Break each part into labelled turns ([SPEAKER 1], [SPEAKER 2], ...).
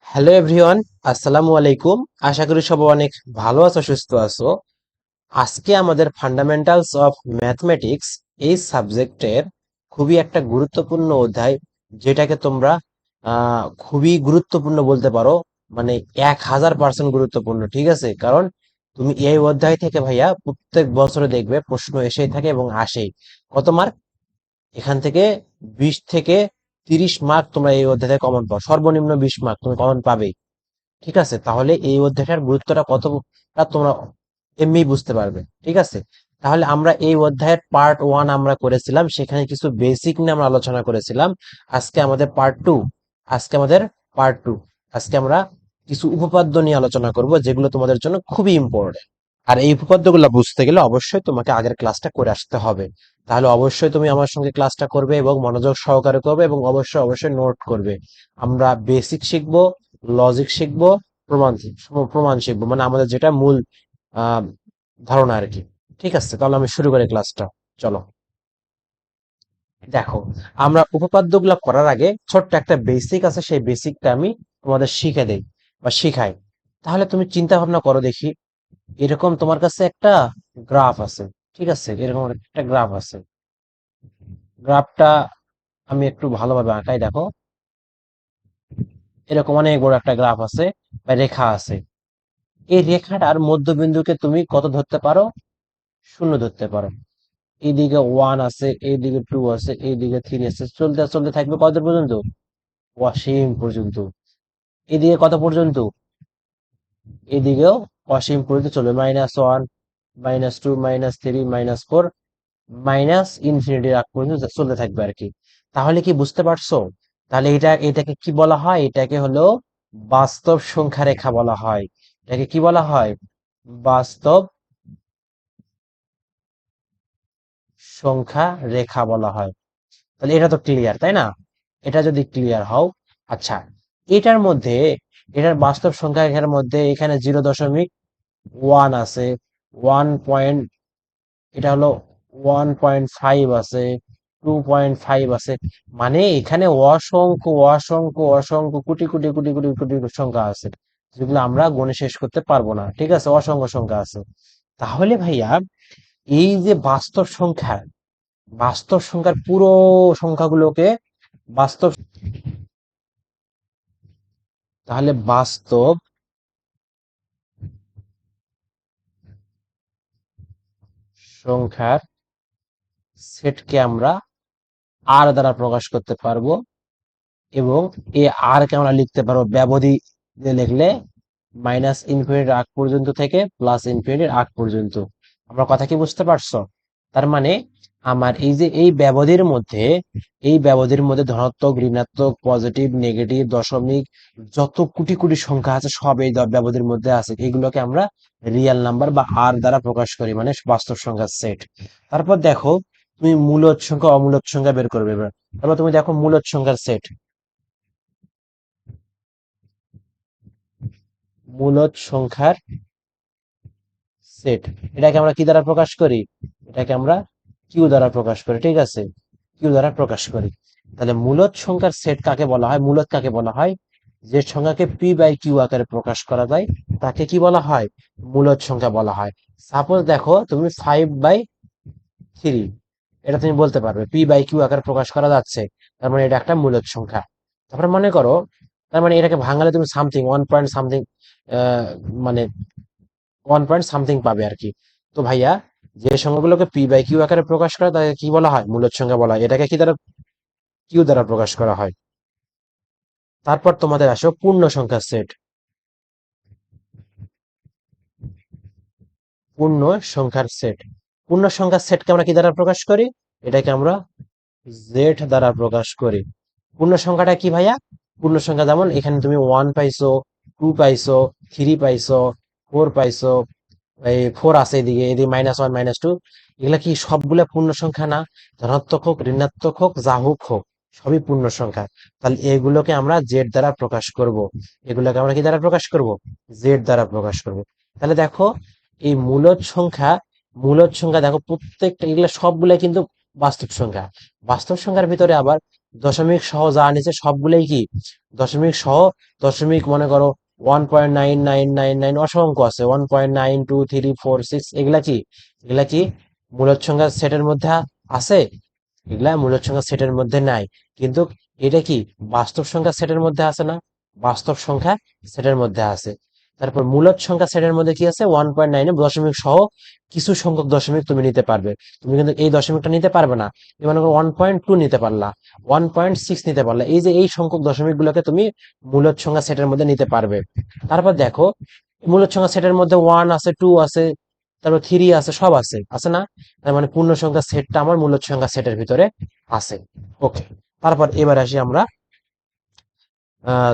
[SPEAKER 1] Hello everyone, আসসালামু আলাইকুম। আশা করি সবাই অনেক ভালো আছো, সুস্থ আছো। আজকে আমাদের ফান্ডামেন্টালস অফ ম্যাথমেটিক্স এই সাবজেক্টের খুবই একটা গুরুত্বপূর্ণ অধ্যায়, যেটাকে তোমরা খুবই গুরুত্বপূর্ণ বলতে পারো। মানে 1000% গুরুত্বপূর্ণ, ঠিক আছে? কারণ তুমি এই অধ্যায় থেকে ভাইয়া প্রত্যেক বছরে দেখবে প্রশ্ন এসেই থাকে এবং আসেই। কত মার্ক? এখান থেকে 20 থেকে 30 মার্ক তোমরা এই অধ্যায় থেকে কমন পাও, সর্বনিম্ন 20 মার্ক তুমি কমন পাবে। ঠিক আছে, তাহলে এই অধ্যায়টার গুরুত্বটা কতটা তোমরা এমনি বুঝতে পারবে। ঠিক আছে, তাহলে আমরা এই অধ্যায়ের পার্ট 1 আমরা করেছিলাম, সেখানে কিছু বেসিক নিয়ে আমরা আলোচনা করেছিলাম। আজকে আমাদের পার্ট 2। আজকে আমাদের পার্ট 2। আজকে আমরা কিছু উপপাদ্য নিয়ে আলোচনা করব, যেগুলো তোমাদের জন্য খুবই ইম্পর্টেন্ট। আর এই উপপাদ্যগুলো বুঝতে গেলে অবশ্যই তোমাকে আগের ক্লাসটা করে আসতে হবে। তাহলে অবশ্যই তুমি আমার সঙ্গে ক্লাসটা করবে এবং মনোযোগ সহকারে করবে এবং অবশ্যই অবশ্যই নোট করবে। আমরা বেসিক শিখবো, লজিক শিখবো, প্রমাণ প্রমাণ শিখবো, মানে আমাদের যেটা মূল আহ ধারণা আর কি। ঠিক আছে, তাহলে আমি শুরু করি ক্লাসটা। চলো, দেখো, আমরা উপপাদ্যগুলো করার আগে ছোট্ট একটা বেসিক আছে, সেই বেসিকটা আমি তোমাদের শিখে দেই বা শিখাই। তাহলে তুমি চিন্তা ভাবনা করো দেখি, এরকম তোমার কাছে একটা গ্রাফ আছে। ঠিক আছে, এরকম একটা গ্রাফ আছে। গ্রাফটা আমি একটু ভালোভাবে আঁকাই, দেখো। এরকম অনেক বড় একটা গ্রাফ আছে বা রেখা আছে। এই রেখাটার মধ্যবিন্দুকে তুমি কত ধরতে পারো? 0 ধরতে পারো। এইদিকে 1 আছে, এইদিকে 2 আছে, এইদিকে 3 আছে, চলতে চলতে থাকবে কত পর্যন্ত? অসীম পর্যন্ত। এদিকে কত পর্যন্ত? এদিকেও অসীম পর্যন্ত চলবে, -1, -2, -3, -4, মাইনাস ইনফিনিটির আগ পর্যন্ত চলতে থাকবে আর কি। তাহলে কি বুঝতে পারছো? তাহলে এটাকে কি বলা হয়? এটাকে হলো বাস্তব সংখ্যা রেখা বলা হয়। এটাকে কি বলা হয়? বাস্তব সংখ্যা রেখা বলা হয়। তাহলে এটা তো ক্লিয়ার, তাই না? এটা যদি ক্লিয়ার হও, আচ্ছা, এটার মধ্যে, এটার বাস্তব সংখ্যা রেখার মধ্যে এখানে 0.1 আছে, 1 পয়েন্ট, এটা হলো 1.5 আছে, 2.5 আছে। মানে এখানে অসংখ্য অসংখ্য অসংখ্য কোটি কোটি কোটি কোটি কোটি সংখ্যা আছে, যেগুলো আমরা গণে শেষ করতে পারবো না। ঠিক আছে, অসংখ্য সংখ্যা আছে। তাহলে ভাইয়া, এই যে বাস্তব সংখ্যার পুরো সংখ্যাগুলোকে বাস্তব, তাহলে বাস্তব সংখ্যার সেটকে আমরা আর দ্বারা প্রকাশ করতে পারবো, এবং এই আর কে আমরা লিখতে পারবো ব্যবধি দিয়ে লিখলে, মাইনাস ইনফিনিটির আগ পর্যন্ত থেকে প্লাস ইনফিনিটির আগ পর্যন্ত। আমরা কথা কি বুঝতে পারছো? তার মানে আমার এই যে এই ব্যবধির মধ্যে ধনাত্মক, ঋণাত্মক, পজিটিভ, নেগেটিভ, দশমিক, যত কোটি কোটি সংখ্যা আছে সব এই ব্যবধির মধ্যে আছে। এগুলোকে আমরা রিয়েল নাম্বার বা আর দ্বারা প্রকাশ করি, মানে বাস্তব সংখ্যার সেট। তারপর দেখো, তুমি মূলদ সংখ্যা অমূলদ সংখ্যা বের করবে এবার। তারপর তুমি দেখো মূলদ সংখ্যার সেট, মূলদ সংখ্যার সেট, এটাকে আমরা কি দ্বারা প্রকাশ করি? এটাকে আমরা কিউ দ্বারা প্রকাশ করি। ঠিক আছে, কিউ দ্বারা প্রকাশ করি। তাহলে মূলদ সংখ্যার সেট কাকে বলা হয়? মূলদ কাকে বলা হয়? যে সংখ্যাকে পি বাই কিউ আকারে প্রকাশ করা যায় তাকে কি বলা হয়? মূলদ সংখ্যা বলা হয়। সাপোজ দেখো, তুমি 5/3, এটা তুমি বলতে পারবে পি বাই কিউ আকারে প্রকাশ করা যাচ্ছে, তার মানে এটা একটা মূলদ সংখ্যা। তারপরে মনে করো, তার মানে এটাকে ভাঙালে তুমি সামথিং 1 পয়েন্ট সামথিং, মানে 1 পয়েন্ট সামথিং পাবে আর কি। তো ভাইয়া, যে সংখ্যাগুলোকে পি বাই কিউ আকারে প্রকাশ করা তাকে কি বলা হয়? মূলদ সংখ্যা বলা হয়। এটাকে কি দ্বারা? কিউ দ্বারা প্রকাশ করা হয়। তারপর তোমাদের আসো পূর্ণ সংখ্যার সেট। পূর্ণ সংখ্যার সেট, পূর্ণ সংখ্যার সেটকে আমরা কি দ্বারা প্রকাশ করি? এটাকে আমরা জেড দ্বারা প্রকাশ করি। পূর্ণ সংখ্যাটা কি ভাইয়া? পূর্ণ সংখ্যা যেমন এখানে তুমি 1 পাইছো, 2 পাইছো, 3 পাইছো, 4 পাইছো, এই 4 আছে এদিকে, এদিকে -1 -2, এগুলা কি সবগুলা পূর্ণ সংখ্যা না? ধনাত্মক হোক, ঋণাত্মক হোক, যা হোক হোক, সবই পূর্ণ সংখ্যা। তাহলে এগুলোকে আমরা জেড দ্বারা প্রকাশ করব। এগুলোকে আমরা কি দ্বারা প্রকাশ করব? জেড দ্বারা প্রকাশ করব। তাহলে দেখো, এই মূলদ সংখ্যা দেখো প্রত্যেকটা, এগুলা সবগুলা কিন্তু বাস্তব সংখ্যা। বাস্তব সংখ্যার ভিতরে আবার দশমিক সহ যা নিচে সবগুলোই কি দশমিক সহ, দশমিক মনে করো 1.9999 অসংখ্য আছে, 1.9234 6, এগুলা কি মূলদ সংখ্যার সেটের মধ্যে আছে? এগুলা মূলদ সংখ্যার সেটের মধ্যে নাই। কিন্তু এটা কি বাস্তব সংখ্যা সেটের মধ্যে আছে না? বাস্তব সংখ্যা সেটের মধ্যে আছে। তারপর মূলদ সংখ্যা সেটের মধ্যে কি আছে? 1.9 দশমিক সহ কিছু সংখ্যক দশমিক তুমি নিতে পারবে। তুমি কিন্তু এই দশমিকটা নিতে পারবে না। তুমি মনে করো 1.2 নিতে পারলা, 1.6 নিতে পারলা, এই যে এই সংখ্যক দশমিক গুলোকে তুমি মূলদ সংখ্যা সেটের মধ্যে নিতে পারবে। তারপর দেখো মূলদ সংখ্যা সেটের মধ্যে 1 আছে, 2 আছে, তারপর 3 আছে, সব আছে, আছে না? তার মানে পূর্ণ সংখ্যা সেটটা আমার মূলদ সংখ্যা সেটের ভিতরে আছে। ওকে, তারপর এবার আসি আমরা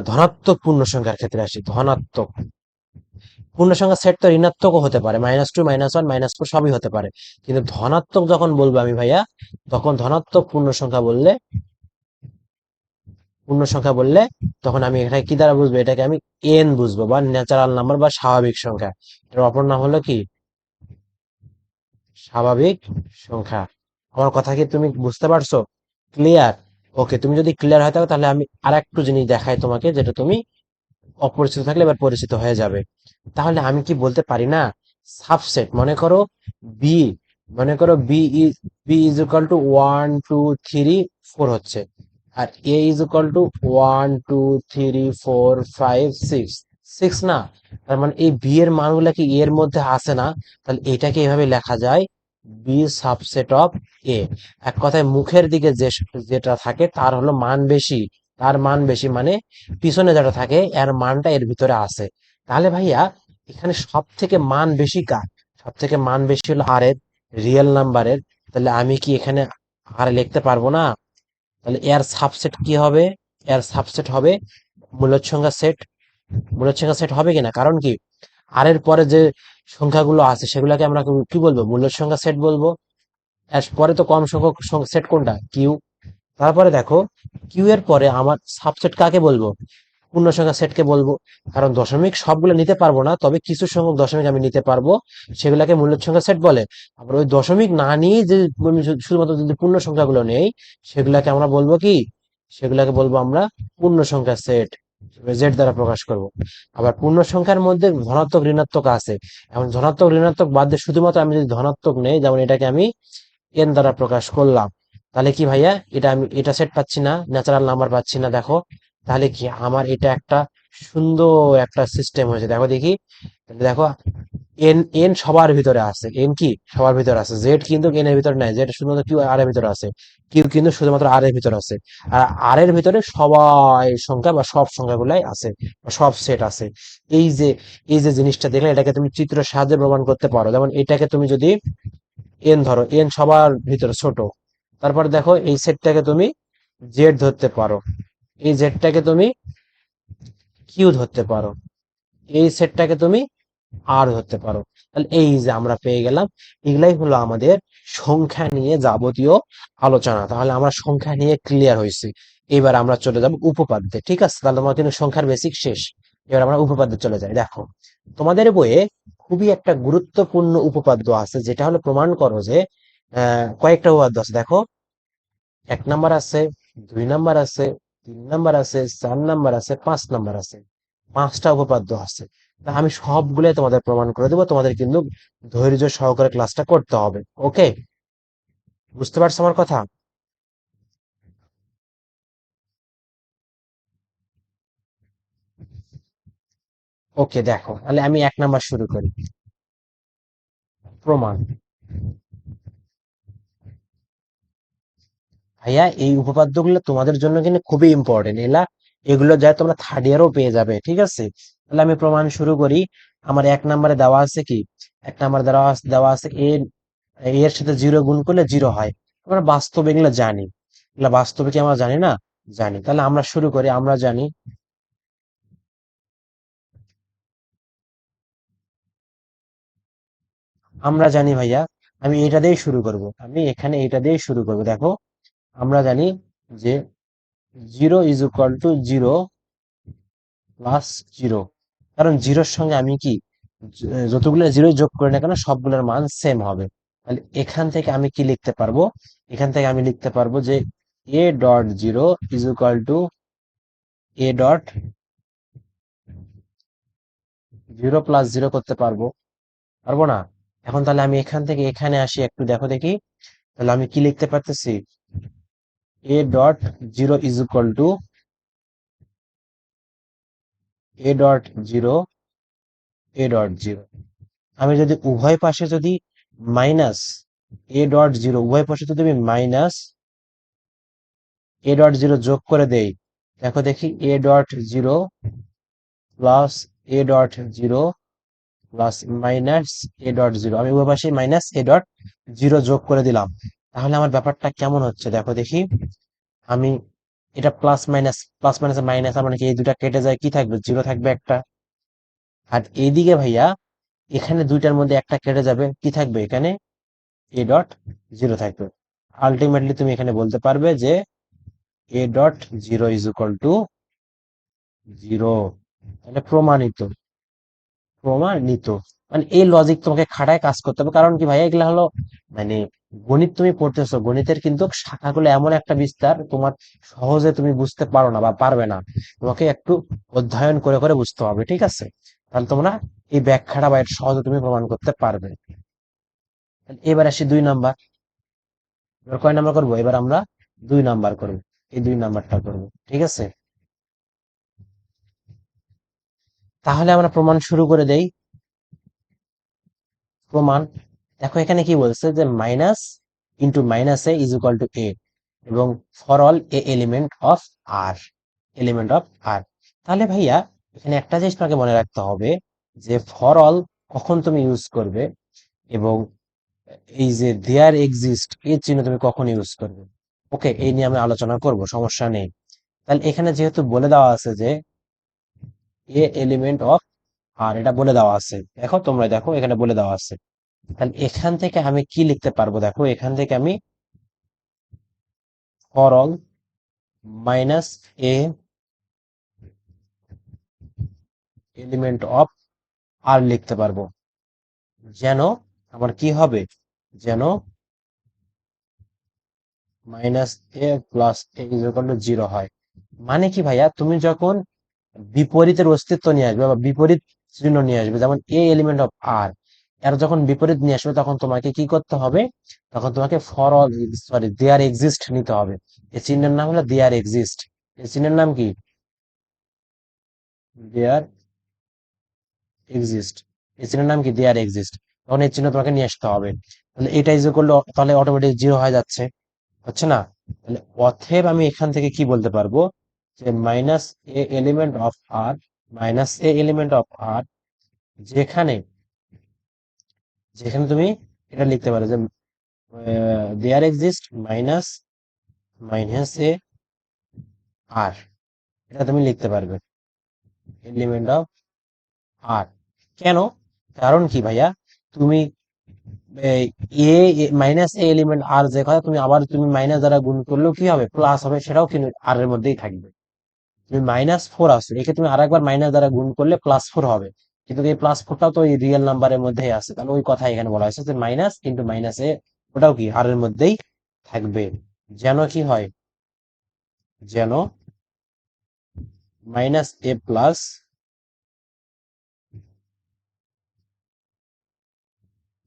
[SPEAKER 1] ধনাত্মক পূর্ণ সংখ্যার ক্ষেত্রে আসি। ধনাত্মক পূর্ণ সংখ্যা সেট তো ঋণাত্মকও হতে পারে, -2, -1, -4 সবই হতে পারে। কিন্তু ধনাত্মক যখন বলবো আমি ভাইয়া, তখন ধনাত্মক পূর্ণ সংখ্যা বললে তখন আমি এখানে কি দ্বারা বুঝবো? এটাকে আমি এন বুঝবো, বা ন্যাচারাল নাম্বার বা স্বাভাবিক সংখ্যা। এর অপর নাম হলো কি? স্বাভাবিক সংখ্যা। আমার কথা কি তুমি বুঝতে পারছো? ক্লিয়ার? ওকে, তুমি যদি ক্লিয়ার হয় থাকো তাহলে আমি আর একটু জিনিস দেখাই তোমাকে, যেটা তুমি অপরিচিত থাকলে এবার পরিচিত হয়ে যাবে। তাহলে আমি কি বলতে পারি না, সাবসেট বি মনে করো বি ইজ ইকুয়াল টু 1 2 3 4 হচ্ছে, আর a ইজ ইকুয়াল টু 1 2 3 4 5 6, 6 না? তার মানে এই বি এর মানগুলা কি এর মধ্যে আসে না? তাহলে এটাকে এভাবে লেখা যায়, বি সাবসেট অফ এ। এক কথায় মুখের দিকে যেটা থাকে তার হলো মান বেশি, তার মান বেশি মানে পিছনে যেটা থাকে এর মানটা এর ভিতরে আছে। তাহলে ভাইয়া এখানে সব থেকে মান বেশি কার? সব থেকে মান বেশি হলো আর এর, রিয়েল নাম্বারের। তাহলে আমি কি এখানে আর লিখতে পারবো না? তাহলে এর সাবসেট কি হবে? এর সাবসেট হবে মূলদ সংখ্যা সেট। মূলদ সংখ্যা সেট হবে কিনা? কারণ কি আর এর পরে যে সংখ্যাগুলো আছে সেগুলোকে আমরা কি বলবো? মূলদ সংখ্যা সেট বলবো। এর পরে তো কম সংখ্যক সেট কোনটা? কিউ। তারপরে দেখো কিউ এর পরে আমার সাবসেট কাকে বলবো? পূর্ণ সংখ্যা সেটকে বলবো। কারণ দশমিক সবগুলো নিতে পারবো না, তবে কিছু সংখ্যক দশমিক আমি নিতে পারবো, সেগুলাকে মূলদ সংখ্যা সেট বলে। আবার ওই দশমিক না নিয়ে যে আমি শুধুমাত্র যদি পূর্ণ সংখ্যাগুলো নেই, সেগুলাকে আমরা বলবো কি? সেগুলাকে বলবো আমরা পূর্ণ সংখ্যা সেট, জেড দ্বারা প্রকাশ করব। আবার পূর্ণ সংখ্যার মধ্যে ধনাত্মক ঋণাত্মক আছে। এখন ধনাত্মক ঋণাত্মক বাদ দিয়ে শুধুমাত্র আমি যদি ধনাত্মক নেই, যেমন এটাকে আমি এন দ্বারা প্রকাশ করলাম, তাহলে কি ভাইয়া এটা সেট পাচ্ছি না, ন্যাচারাল নাম্বার পাচ্ছি না? দেখো তাহলে কি আমার এটা একটা সুন্দর একটা সিস্টেম হয়েছে। দেখো দেখি, তাহলে দেখো এন এন সবার ভিতরে আছে, এন কি সবার ভিতরে আছে, জেড কিন্তু এন এর ভিতরে নাই, জেড শুধুমাত্র কিউ আর এর ভিতরে আছে, কিউ কিন্তু শুধুমাত্র আর এর ভিতরে আছে। আর আর এর ভিতরে সবাই সংখ্যা বা সব সংখ্যাগুলাই আছে, বা সব সেট আছে। এই যে এই যে জিনিসটা দেখলে, এটাকে তুমি চিত্রের সাহায্যে প্রমাণ করতে পারো। যেমন এটাকে তুমি যদি এন ধরো, এন সবার ভিতরে ছোট, তারপর দেখো এই সেটটাকে তুমি জেড ধরতে পারো, এই জেডটাকে তুমি কিউ ধরতে পারো, এই সেটটাকে তুমি আর ধরতে পারো। তাহলে এই যে আমরা পেয়ে গেলাম, এগুলাই হলো আমাদের সংখ্যা নিয়ে যাবতীয় আলোচনা। তাহলে আমরা সংখ্যা নিয়ে ক্লিয়ার হয়েছি। এবার আমরা চলে যাব উপপাদ্যে। ঠিক আছে, তাহলে আমার কিন্তু সংখ্যার বেসিক শেষ। এবার আমরা উপপাদ্যে চলে যাই। দেখো তোমাদের বইয়ে খুবই একটা গুরুত্বপূর্ণ উপপাদ্য আছে, যেটা হলো প্রমাণ করো যে কয়েকটা উপপাদ্য আছে। দেখো 1 নাম্বার আছে, 2 নাম্বার আছে, 3 নাম্বার আছে, 4 নাম্বার আছে, 5 নাম্বার আছে, 5টা উপপাদ্য আছে। তা আমি সবগুলোই তোমাদের প্রমাণ করে দেবো, তোমাদের কিন্তু ধৈর্য সহকারে ক্লাসটা করতে হবে। ওকে, বুঝতে পারছো আমার কথা? ওকে, দেখো তাহলে আমি 1 নাম্বার শুরু করি। প্রমাণ। ভাইয়া এই উপপাদ্যগুলো তোমাদের জন্য কিন্তু খুবই ইম্পর্টেন্ট, এগুলো যা তোমরা থার্ড ইয়ারও পেয়ে যাবে। ঠিক আছে, তাহলে আমি প্রমাণ শুরু করি। আমার 1 নাম্বারে দেওয়া আছে কি? 1 নাম্বার দেওয়া আছে এ, এর সাথে 0 গুণ করলে 0 হয়। আমরা বাস্তবে এগুলো জানি, এগুলো বাস্তবে কি আমরা জানি না? জানি। তাহলে আমরা শুরু করি। আমরা জানি ভাইয়া, আমি এটা দিয়েই শুরু করব, আমি এখানে এটা দিয়েই শুরু করব। দেখো আমরা জানি যে 0 = 0 + 0, কারণ জিরোর সঙ্গে আমি কি যতগুলো জিরো যোগ করি না কেন সবগুলোর মান সেম হবে। তাহলে এখান থেকে আমি কি লিখতে পারবো? এখান থেকে আমি লিখতে পারবো যে A dot zero is equal to A dot zero plus zero করতে পারবো? পারবো না। এখন তাহলে আমি এখান থেকে এখানে আসি, একটু দেখো দেখি। তাহলে আমি কি লিখতে পারতেছি? A dot zero is equal to A dot zero A dot zero. আমি যদি উভয় পাশে যদি মাইনাস এ ডট জিরো, উভয় পাশে যদি আমি মাইনাস এ ডট জিরো যোগ করে দেই, দেখো দেখি, A dot zero plus A dot zero plus minus A dot zero, আমি উভয় পাশে মাইনাস এ ডট জিরো যোগ করে দিলাম। তাহলে আমার ব্যাপারটা কেমন হচ্ছে দেখো দেখি। আমি এটা প্লাস মাইনাস মাইনাস, মানে কি এই দুটা কেটে যায়, কি থাকবে? জিরো থাকবে একটা। আর এইদিকে ভাইয়া এখানে দুইটার মধ্যে একটা কেটে যাবে, কি থাকবে এখানে? এ ডট জিরো থাকবে। আলটিমেটলি তুমি এখানে বলতে পারবে যে A dot zero is equal to zero. তাহলে প্রমাণিত, প্রমাণিত। মানে এই লজিক তোমাকে খাটায় কাজ করতে হবে, কারণ কি ভাই, এগুলা হলো মানে গণিত তুমি পড়তেছো, গণিতের কিন্তু শাখাগুলো এমন একটা বিস্তার, তোমার সহজে তুমি বুঝতে পারো না বা পারবে না, তোমাকে একটু অধ্যয়ন করে করে বুঝতে হবে, ঠিক আছে? তাহলে তোমরা এই ব্যাখ্যাটা বা এটা সহজে তুমি প্রমাণ করতে পারবে। এবার আসি 2 নাম্বার। এবার কয় নাম্বার করবো? এবার আমরা 2 নাম্বার করবো, এই 2 নাম্বারটা করবো, ঠিক আছে? তাহলে আমরা প্রমাণ শুরু করে দেই। প্রমাণ, দেখো এখানে কি বলছে যে minus into minus a is equal to a, এবং for all a element of R, element of R. তাহলে ভাইয়া এখানে একটা জিনিস তোমাকে মনে রাখতে হবে, যে ফর অল কখন তুমি ইউজ করবে, এবং এই যে দেয়ার এক্সিস্ট এর চিহ্ন তুমি কখন ইউজ করবে। ওকে, এই নিয়ে আমি আলোচনা করব, সমস্যা নেই। তাহলে এখানে যেহেতু বলে দেওয়া আছে যে এ এলিমেন্ট অফ আর, এটা বলে দেওয়া আছে, দেখো তোমরা দেখো এখানে বলে দেওয়া আছে। তাহলে এখান থেকে আমি কি লিখতে পারবো? দেখো এখান থেকে আমি for all minus A element of R লিখতে পারবো, যেন আমার কি হবে, যেন minus A plus a equal to zero হয়। মানে কি ভাইয়া, তুমি যখন বিপরীতের অস্তিত্ব নিয়ে আসবে বা বিপরীত চিহ্ন নিয়ে আসবে, যেমন এ এলিমেন্ট অফ আর, এর যখন বিপরীত নিয়ে আসবে, তখন তোমাকে কি করতে হবে? তখন তোমাকে for all, sorry, there exist নিতে হবে। এই চিহ্নের নাম হলো দেয়ার এক্সিস্ট। এই চিহ্নের নাম কি? There exist. এই চিহ্নের নাম কি? There exist. তখন এই চিহ্ন তোমাকে নিয়ে আসতে হবে। তাহলে এটা ইজ করলে তাহলে অটোমেটিক জিরো হয়ে যাচ্ছে, হচ্ছে না? তাহলে অতএব আমি এখান থেকে কি বলতে পারবো, যে minus A element of R, minus A element of R, যেখানে যেখানে তুমি এটা লিখতে পারো যে there exist minus minus a R, এটা তুমি লিখতে পারবে এলিমেন্ট অফ আর। কেন? কারণ কি ভাইয়া, তুমি এ মাইনাস এ এলিমেন্ট আর, যে কথা তুমি আবার তুমি মাইনাস দ্বারা গুণ করলেও কি হবে? প্লাস হবে, সেটাও কিন্তু আর এর মধ্যেই থাকবে। তুমি -4 আসছে, একে তুমি আরেকবার মাইনাস দ্বারা গুণ করলে +4 হবে, কিন্তু এই +4টাও তো এই রিয়েল নাম্বারের মধ্যেই আছে। তাহলে ওই কথা এখানে বলা হয়েছে যে মাইনাস ইন্টু মাইনাস এ, ওটাও কি আর এর মধ্যেই থাকবে, যেন কি হয়, যেন minus A plus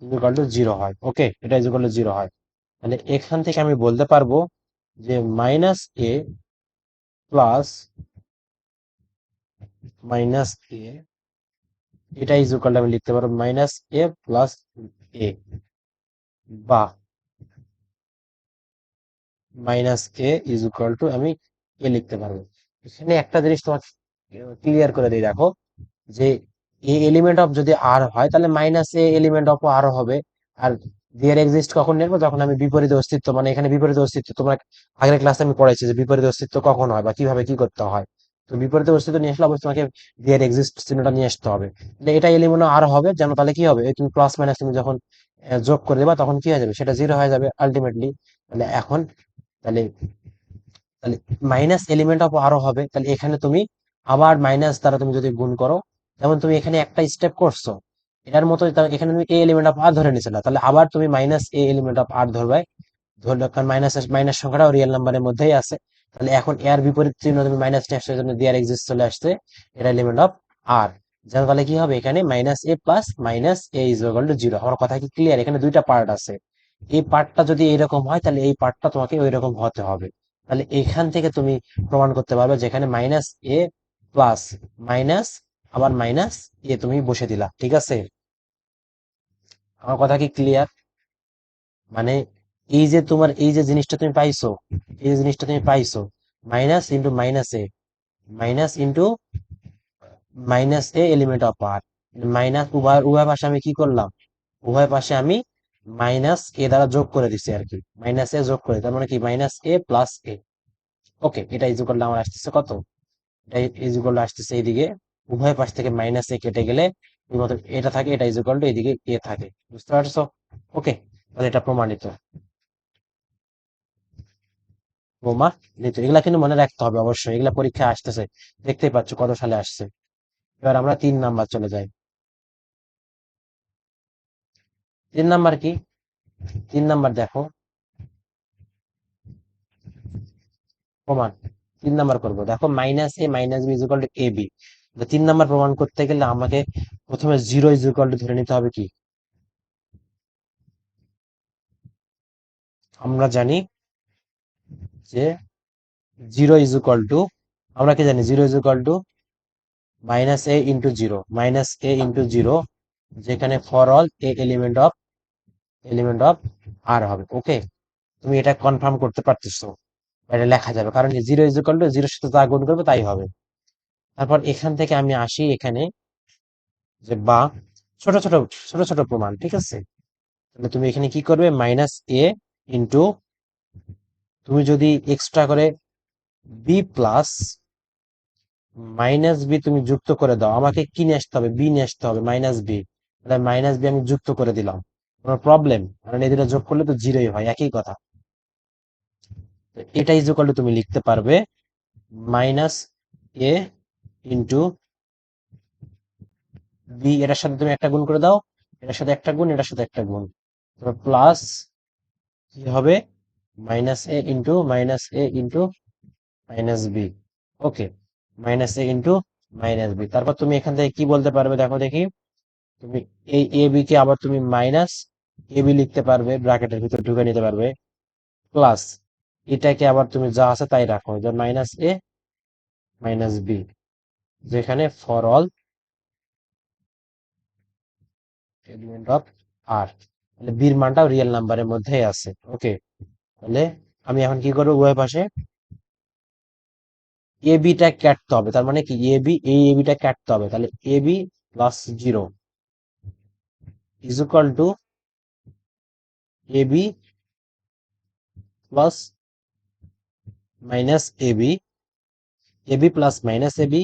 [SPEAKER 1] equal to zero হয়। ওকে, এটা ইকুয়াল টু জিরো হয়। তাহলে এখান থেকে আমি বলতে পারবো যে মাইনাস এ প্লাস মাইনাস এ, এটা ইকুয়াল টু আমি লিখতে পারবো মাইনাস এ প্লাস এ, বা minus a is equal two আমি এ লিখতে পারবো। এখানে একটা জিনিস তোমাকে ক্লিয়ার করে দিই, দেখো, যে এ এলিমেন্ট অফ যদি আর হয়, তাহলে মাইনাস এ এলিমেন্ট অফ আরও হবে। আর দেয়ার এক্সিস্ট কখন নেবো? যখন আমি বিপরীত অস্তিত্ব, মানে এখানে বিপরীত অস্তিত্ব তোমরা আগের ক্লাসে আমি পড়াইছি যে বিপরীত অস্তিত্ব কখন হয় বা কিভাবে কি করতে হয়। তো বিপরীত অস্তিত্ব নিয়ে আসলে অবশ্যই তোমাকে দেয়ার এক্সিস্ট চিহ্নটা নিয়ে আসতে হবে। তাহলে এটা এলিমেন্ট আর হবে, যেন তাহলে কি হবে, এই তুমি প্লাস মাইনাস তুমি যখন যোগ করে দেবা, তখন কি হয়ে যাবে, সেটা জিরো হয়ে যাবে আলটিমেটলি। তাহলে এখন, তাহলে তাহলে মাইনাস এলিমেন্ট অফ আরো হবে, তাহলে এখানে তুমি আবার মাইনাস দ্বারা তুমি যদি গুণ করো, যেমন তুমি এখানে একটা স্টেপ করছো, এটার মতো এখানে তুমি এ এলিমেন্ট অফ আর ধরে নিয়েছিলে, তাহলে আবার তুমি মাইনাস এ এলিমেন্ট অফ আর ধরবে, ধরলে কারণ মাইনাস মাইনাস সংখ্যাটাও রিয়েল নাম্বারের মধ্যেই আছে, তাহলে এখন এর বিপরীত চিহ্ন তুমি মাইনাস নিয়ে আসছে, জন্য দেয়ার এক্সিস্ট চলে আসছে, এটা এলিমেন্ট অফ আর। যার ফলে কি হবে, এখানে minus A plus minus a is equal to zero. আমার কথা কি ক্লিয়ার? এখানে দুইটা পার্ট আছে, এই পার্টটা যদি এইরকম হয় তাহলে এই পার্টটা তোমাকে ওই রকম হতে হবে। তাহলে এখান থেকে তুমি প্রমাণ করতে পারবে যেখানে মাইনাস এ প্লাস মাইনাস আবার মাইনাস এ তুমি বসে দিলা, ঠিক আছে? আমার কথা কি ক্লিয়ার? মানে এই যে তোমার এই যে জিনিসটা তুমি পাইছো, এই যে জিনিসটা তুমি পাইছো, minus into minus A, minus into minus A element of R, minus উভয় উভয় পাশে আমি কি করলাম, উভয় পাশে আমি মাইনাস এ দ্বারা যোগ করে দিচ্ছি আর কি, মাইনাস এ যোগ করে, তার মানে কি মাইনাস এ প্লাস এ। ওকে, এটা ইজ ইকুয়াল আমার আসতেছে কত, এটা ইজ ইকুয়াল আসতেছে এইদিকে, উভয় পাশ থেকে মাইনাস এ কেটে গেলে শুধুমাত্র এটা থাকে, এটা ইজ ইকুয়াল টু এইদিকে এ থাকে, বুঝতে পারছো? ওকে, তাহলে এটা প্রমাণিত। প্রমাণিত, এগুলা কিন্তু মনে রাখতে হবে অবশ্যই, এগুলা পরীক্ষায় আসতেছে, দেখতেই পাচ্ছ কত সালে আসছে। এবার আমরা 3 নাম্বার চলে যাই। 3 নাম্বার কি? 3 নাম্বার দেখো, প্রমাণ। 3 নাম্বার করবো, দেখো minus A minus B is equal to A B. 3 number প্রমাণ করতে গেলে আমাকে প্রথমে জিরো ইজ ইকুয়াল টু ধরে নিতে হবে কি, আমরা জানি যে জিরো ইজ ইকুয়াল টু, আমরা কি জানি zero is equal to minus A into zero, minus A into zero, যেখানে for all a element of R হবে। ওকে, তুমি এটা কনফার্ম করতে পারতেছো, এটা লেখা যাবে, কারণ জিরো ইজ ইকুয়াল টু জিরোর সাথে যা গুণ করবে তাই হবে। তারপর এখান থেকে আমি আসি এখানে, যে বা ছোট ছোট ছোট ছোট প্রমাণ, ঠিক আছে? তাহলে তুমি এখানে কি করবে, মাইনাস এ ইন্টু, তুমি যদি এক্সট্রা করে বি প্লাস মাইনাস বি তুমি যুক্ত করে দাও, আমাকে কি নিয়ে আসতে হবে, বি নিয়ে আসতে হবে, মাইনাস বি, তাহলে মাইনাস বি আমি যুক্ত করে দিলাম, কোনো প্রবলেম? কারণ এই দুটো যোগ করলে তো জিরোই হয়, একই কথা। তো এটা ইজ ইকুয়াল টু তুমি লিখতে পারবে মাইনাস এ ইন্টু বি, এটার সাথে তুমি একটা গুণ করে দাও, এটার সাথে একটা গুণ, এটার সাথে একটা গুণ, প্লাস কি হবে, মাইনাস এ ইন্টু মাইনাস বি। ওকে, মাইনাস এ ইন্টু মাইনাস বি, তারপর তুমি এখান থেকে কি বলতে পারবে, দেখো দেখি, তুমি এই এ বি কে আবার তুমি মাইনাস এ বি লিখতে পারবে, ব্র্যাকেটের ভিতর ঢুকে নিতে পারবে, প্লাস এটাকে আবার তুমি যা আছে তাই রাখো, যে মাইনাস এ মাইনাস বি, যেখানে for all element of R, তাহলে বির মানটাও রিয়েল নাম্বারের মধ্যেই আছে। ওকে, তাহলে আমি এখন কি করবো, উভয় পাশে এ বিটা কাটতে হবে, তার মানে কি এ বি, এই এ বিটা কাটতে হবে, তাহলে a B plus zero is equal to A B plus minus A B plus minus A B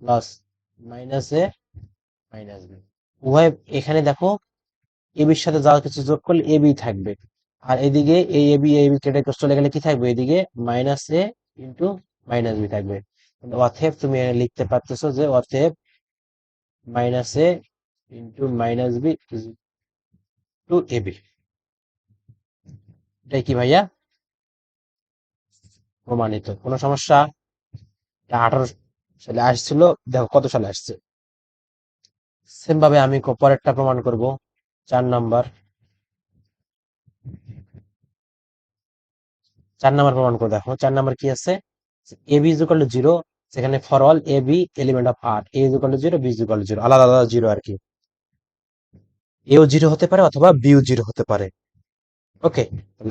[SPEAKER 1] plus minus A minus b, উভয় এখানে দেখো এ বির সাথে যা কিছু যোগ করলে এ বি থাকবে, আর এদিকে এই এ বি কেটে চলে গেলে কি থাকবে, এদিকে মাইনাস এ ইন্টু মাইনাস বি থাকবে। অতএব তুমি লিখতে পারতেছো যে অতএব minus A into minus B two A B. এটাই কি ভাইয়া প্রমাণিত? কোনো সমস্যা? 18 সালে আসছিল, দেখো কত সালে আসছে। সেম ভাবে আমি পরেরটা প্রমাণ করব, 4 নাম্বার। 4 নাম্বার প্রমাণ করে দেখো, 4 নাম্বার কি আছে, a B is equal to zero, সেখানে for all a b element of R, a is equal to zero, b is equal to zero, আলাদা আলাদা জিরো আর কি, এও জিরো হতে পারে অথবা বিও জিরো হতে পারে। ওকে,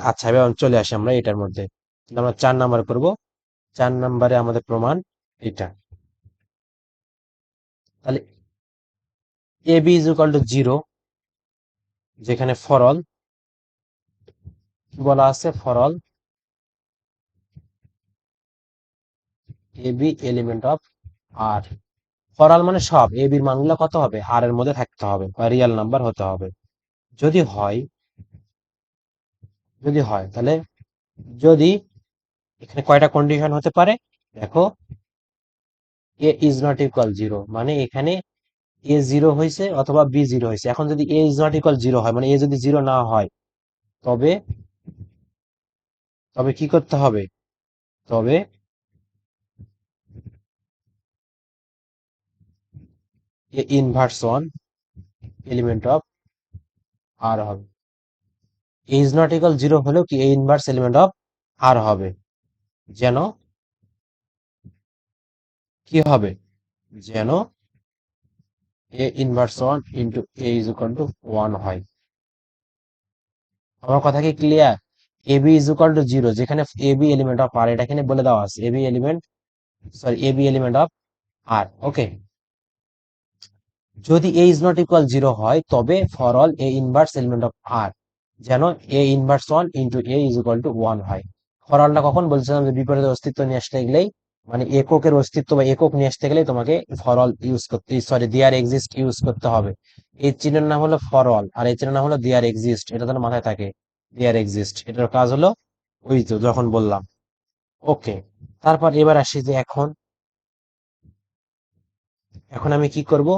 [SPEAKER 1] আচ্ছা এবার চলে আসি আমরা এটার মধ্যে, আমরা 4 নাম্বার করব। 4 নাম্বারে আমাদের প্রমাণ এটা, তাহলে a B is equal to zero, যেখানে ফর অল কি বলা আছে, for all a b element of R, for all মানে সব এ বির মানগুলো কত হবে, আর এর মধ্যে থাকতে হবে বা রিয়েল নাম্বার হতে হবে। যদি হয়, যদি হয় তাহলে, যদি এখানে কয়টা কন্ডিশন হতে পারে, দেখো এ ইজ নট ইকুয়াল জিরো, মানে এখানে এ জিরো হয়েছে অথবা বি জিরো হয়েছে। এখন যদি a is not equal zero হয়, মানে এ যদি জিরো না হয়, তবে তবে কি করতে হবে? তবে a inverse one element of R হবে। A is not equal zero হলেও কি a inverse element of R হবে। যেন কি হবে? যেন a inverse one into a is equal to one হয়। আমার কথা কি clear? A B is equal to zero, যেখানে a b element of R, এটা এখানে বলে দেওয়া আছে a b element, sorry a b element of R. Okay, যদি a is not equal zero হয় তবে for all a inverse element of R যেন a inverse one into a is equal to one হয়। For অলটা কখন বলছিলাম? যে বিপরীত অস্তিত্ব নিয়ে আসতে গেলেই, মানে এককের অস্তিত্ব বা একক নিয়ে আসতে গেলেই তোমাকে ফর অল ইউজ করতে, সরি দেয়ার এক্সিস্ট ইউজ করতে হবে। এই চিহ্নের নাম হলো ফর অল আর এই চিহ্নের নাম হলো দেয়ার এক্সিস্ট, এটা যেন মাথায় থাকে। দেয়ার এক্সিস্ট এটার কাজ হলো ওই তো যখন বললাম। ওকে, তারপর এবার আসি যে এখন এখন আমি কি করব?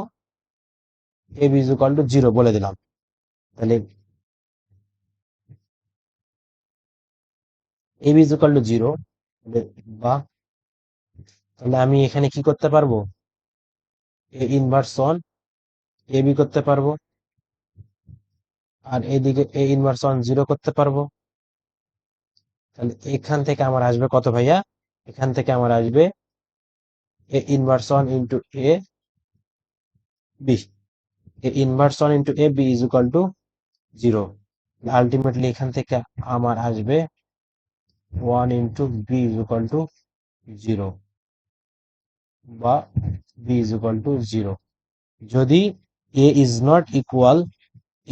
[SPEAKER 1] A B is equal to zero বলে দিলাম। তাহলে a B is equal to zero, বা তাহলে আমি এখানে কি করতে পারবো? A inverse one a b করতে পারবো, আর এদিকে এ ইনভার্স ওয়ান জিরো করতে পারবো। তাহলে এখান থেকে আমার আসবে কত ভাইয়া? এখান থেকে আমার আসবে a inverse one into a b, a inverse one into a B is equal to zero. Ultimately এখান থেকে আমার আসবে one into b is equal to zero, বা b is equal to zero. যদি a is not equal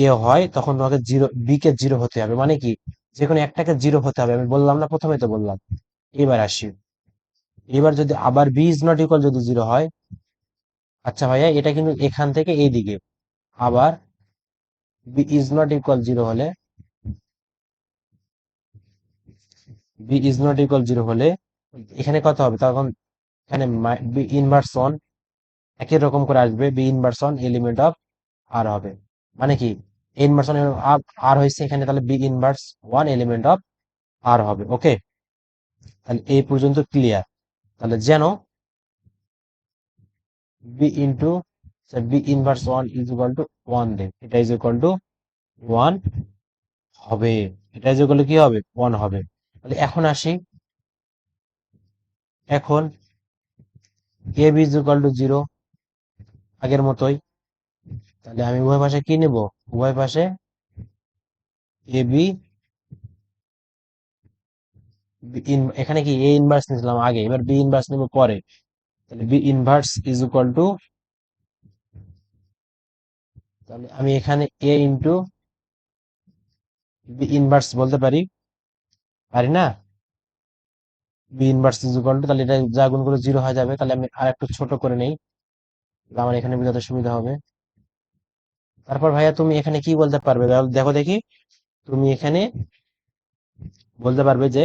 [SPEAKER 1] a হয় তখন তোমাকে zero, B কে zero হতে হবে, মানে কি যে কোনো একটাকে জিরো হতে হবে, আমি বললাম না প্রথমে তো বললাম। এবার আসি, এবার যদি আবার বি ইজ নট ইকুয়াল যদি জিরো হয়, আচ্ছা ভাইয়া এটা কিন্তু এখান থেকে এইদিকে, আবার b is not equal zero হলে, b is not equal zero হলে এখানে কত হবে তখন? এখানে বি ইনভার্স ওয়ান একই রকম করে আসবে, b inverse one element of R হবে। মানে কি ইনভার্স ওয়ান আর হয়েছে এখানে, তাহলে B inverse one element of R হবে। ওকে, তাহলে এই পর্যন্ত ক্লিয়ার। তাহলে যেন b into b inverse one is equal to one then, এটা ইজ ইকুয়াল টু ওয়ান হবে। এটা ইজ ইকুয়াল টু কি হবে? ওয়ান হবে। তাহলে এখন আসি, এখন a B is equal to zero আগের মতোই। তাহলে আমি উভয় পাশে কি নেব? উভয় পাশে এ বি, এখানে কি এ ইনভার্স নিয়েছিলাম আগে, এবার বি ইনভার্স নেব পরে। তাহলে B inverse is equal to, তাহলে আমি এখানে এ ইন্টু বি ইনভার্স বলতে পারি, পারি না? B inverse is equal to, তাহলে এটা যা গুণগুলো জিরো হয়ে যাবে। তাহলে আমি আর একটু ছোট করে নেই, তাহলে আমার এখানে বোঝাতে সুবিধা হবে। তারপর ভাইয়া তুমি এখানে কি বলতে পারবে? দেখো দেখি, তুমি এখানে বলতে পারবে যে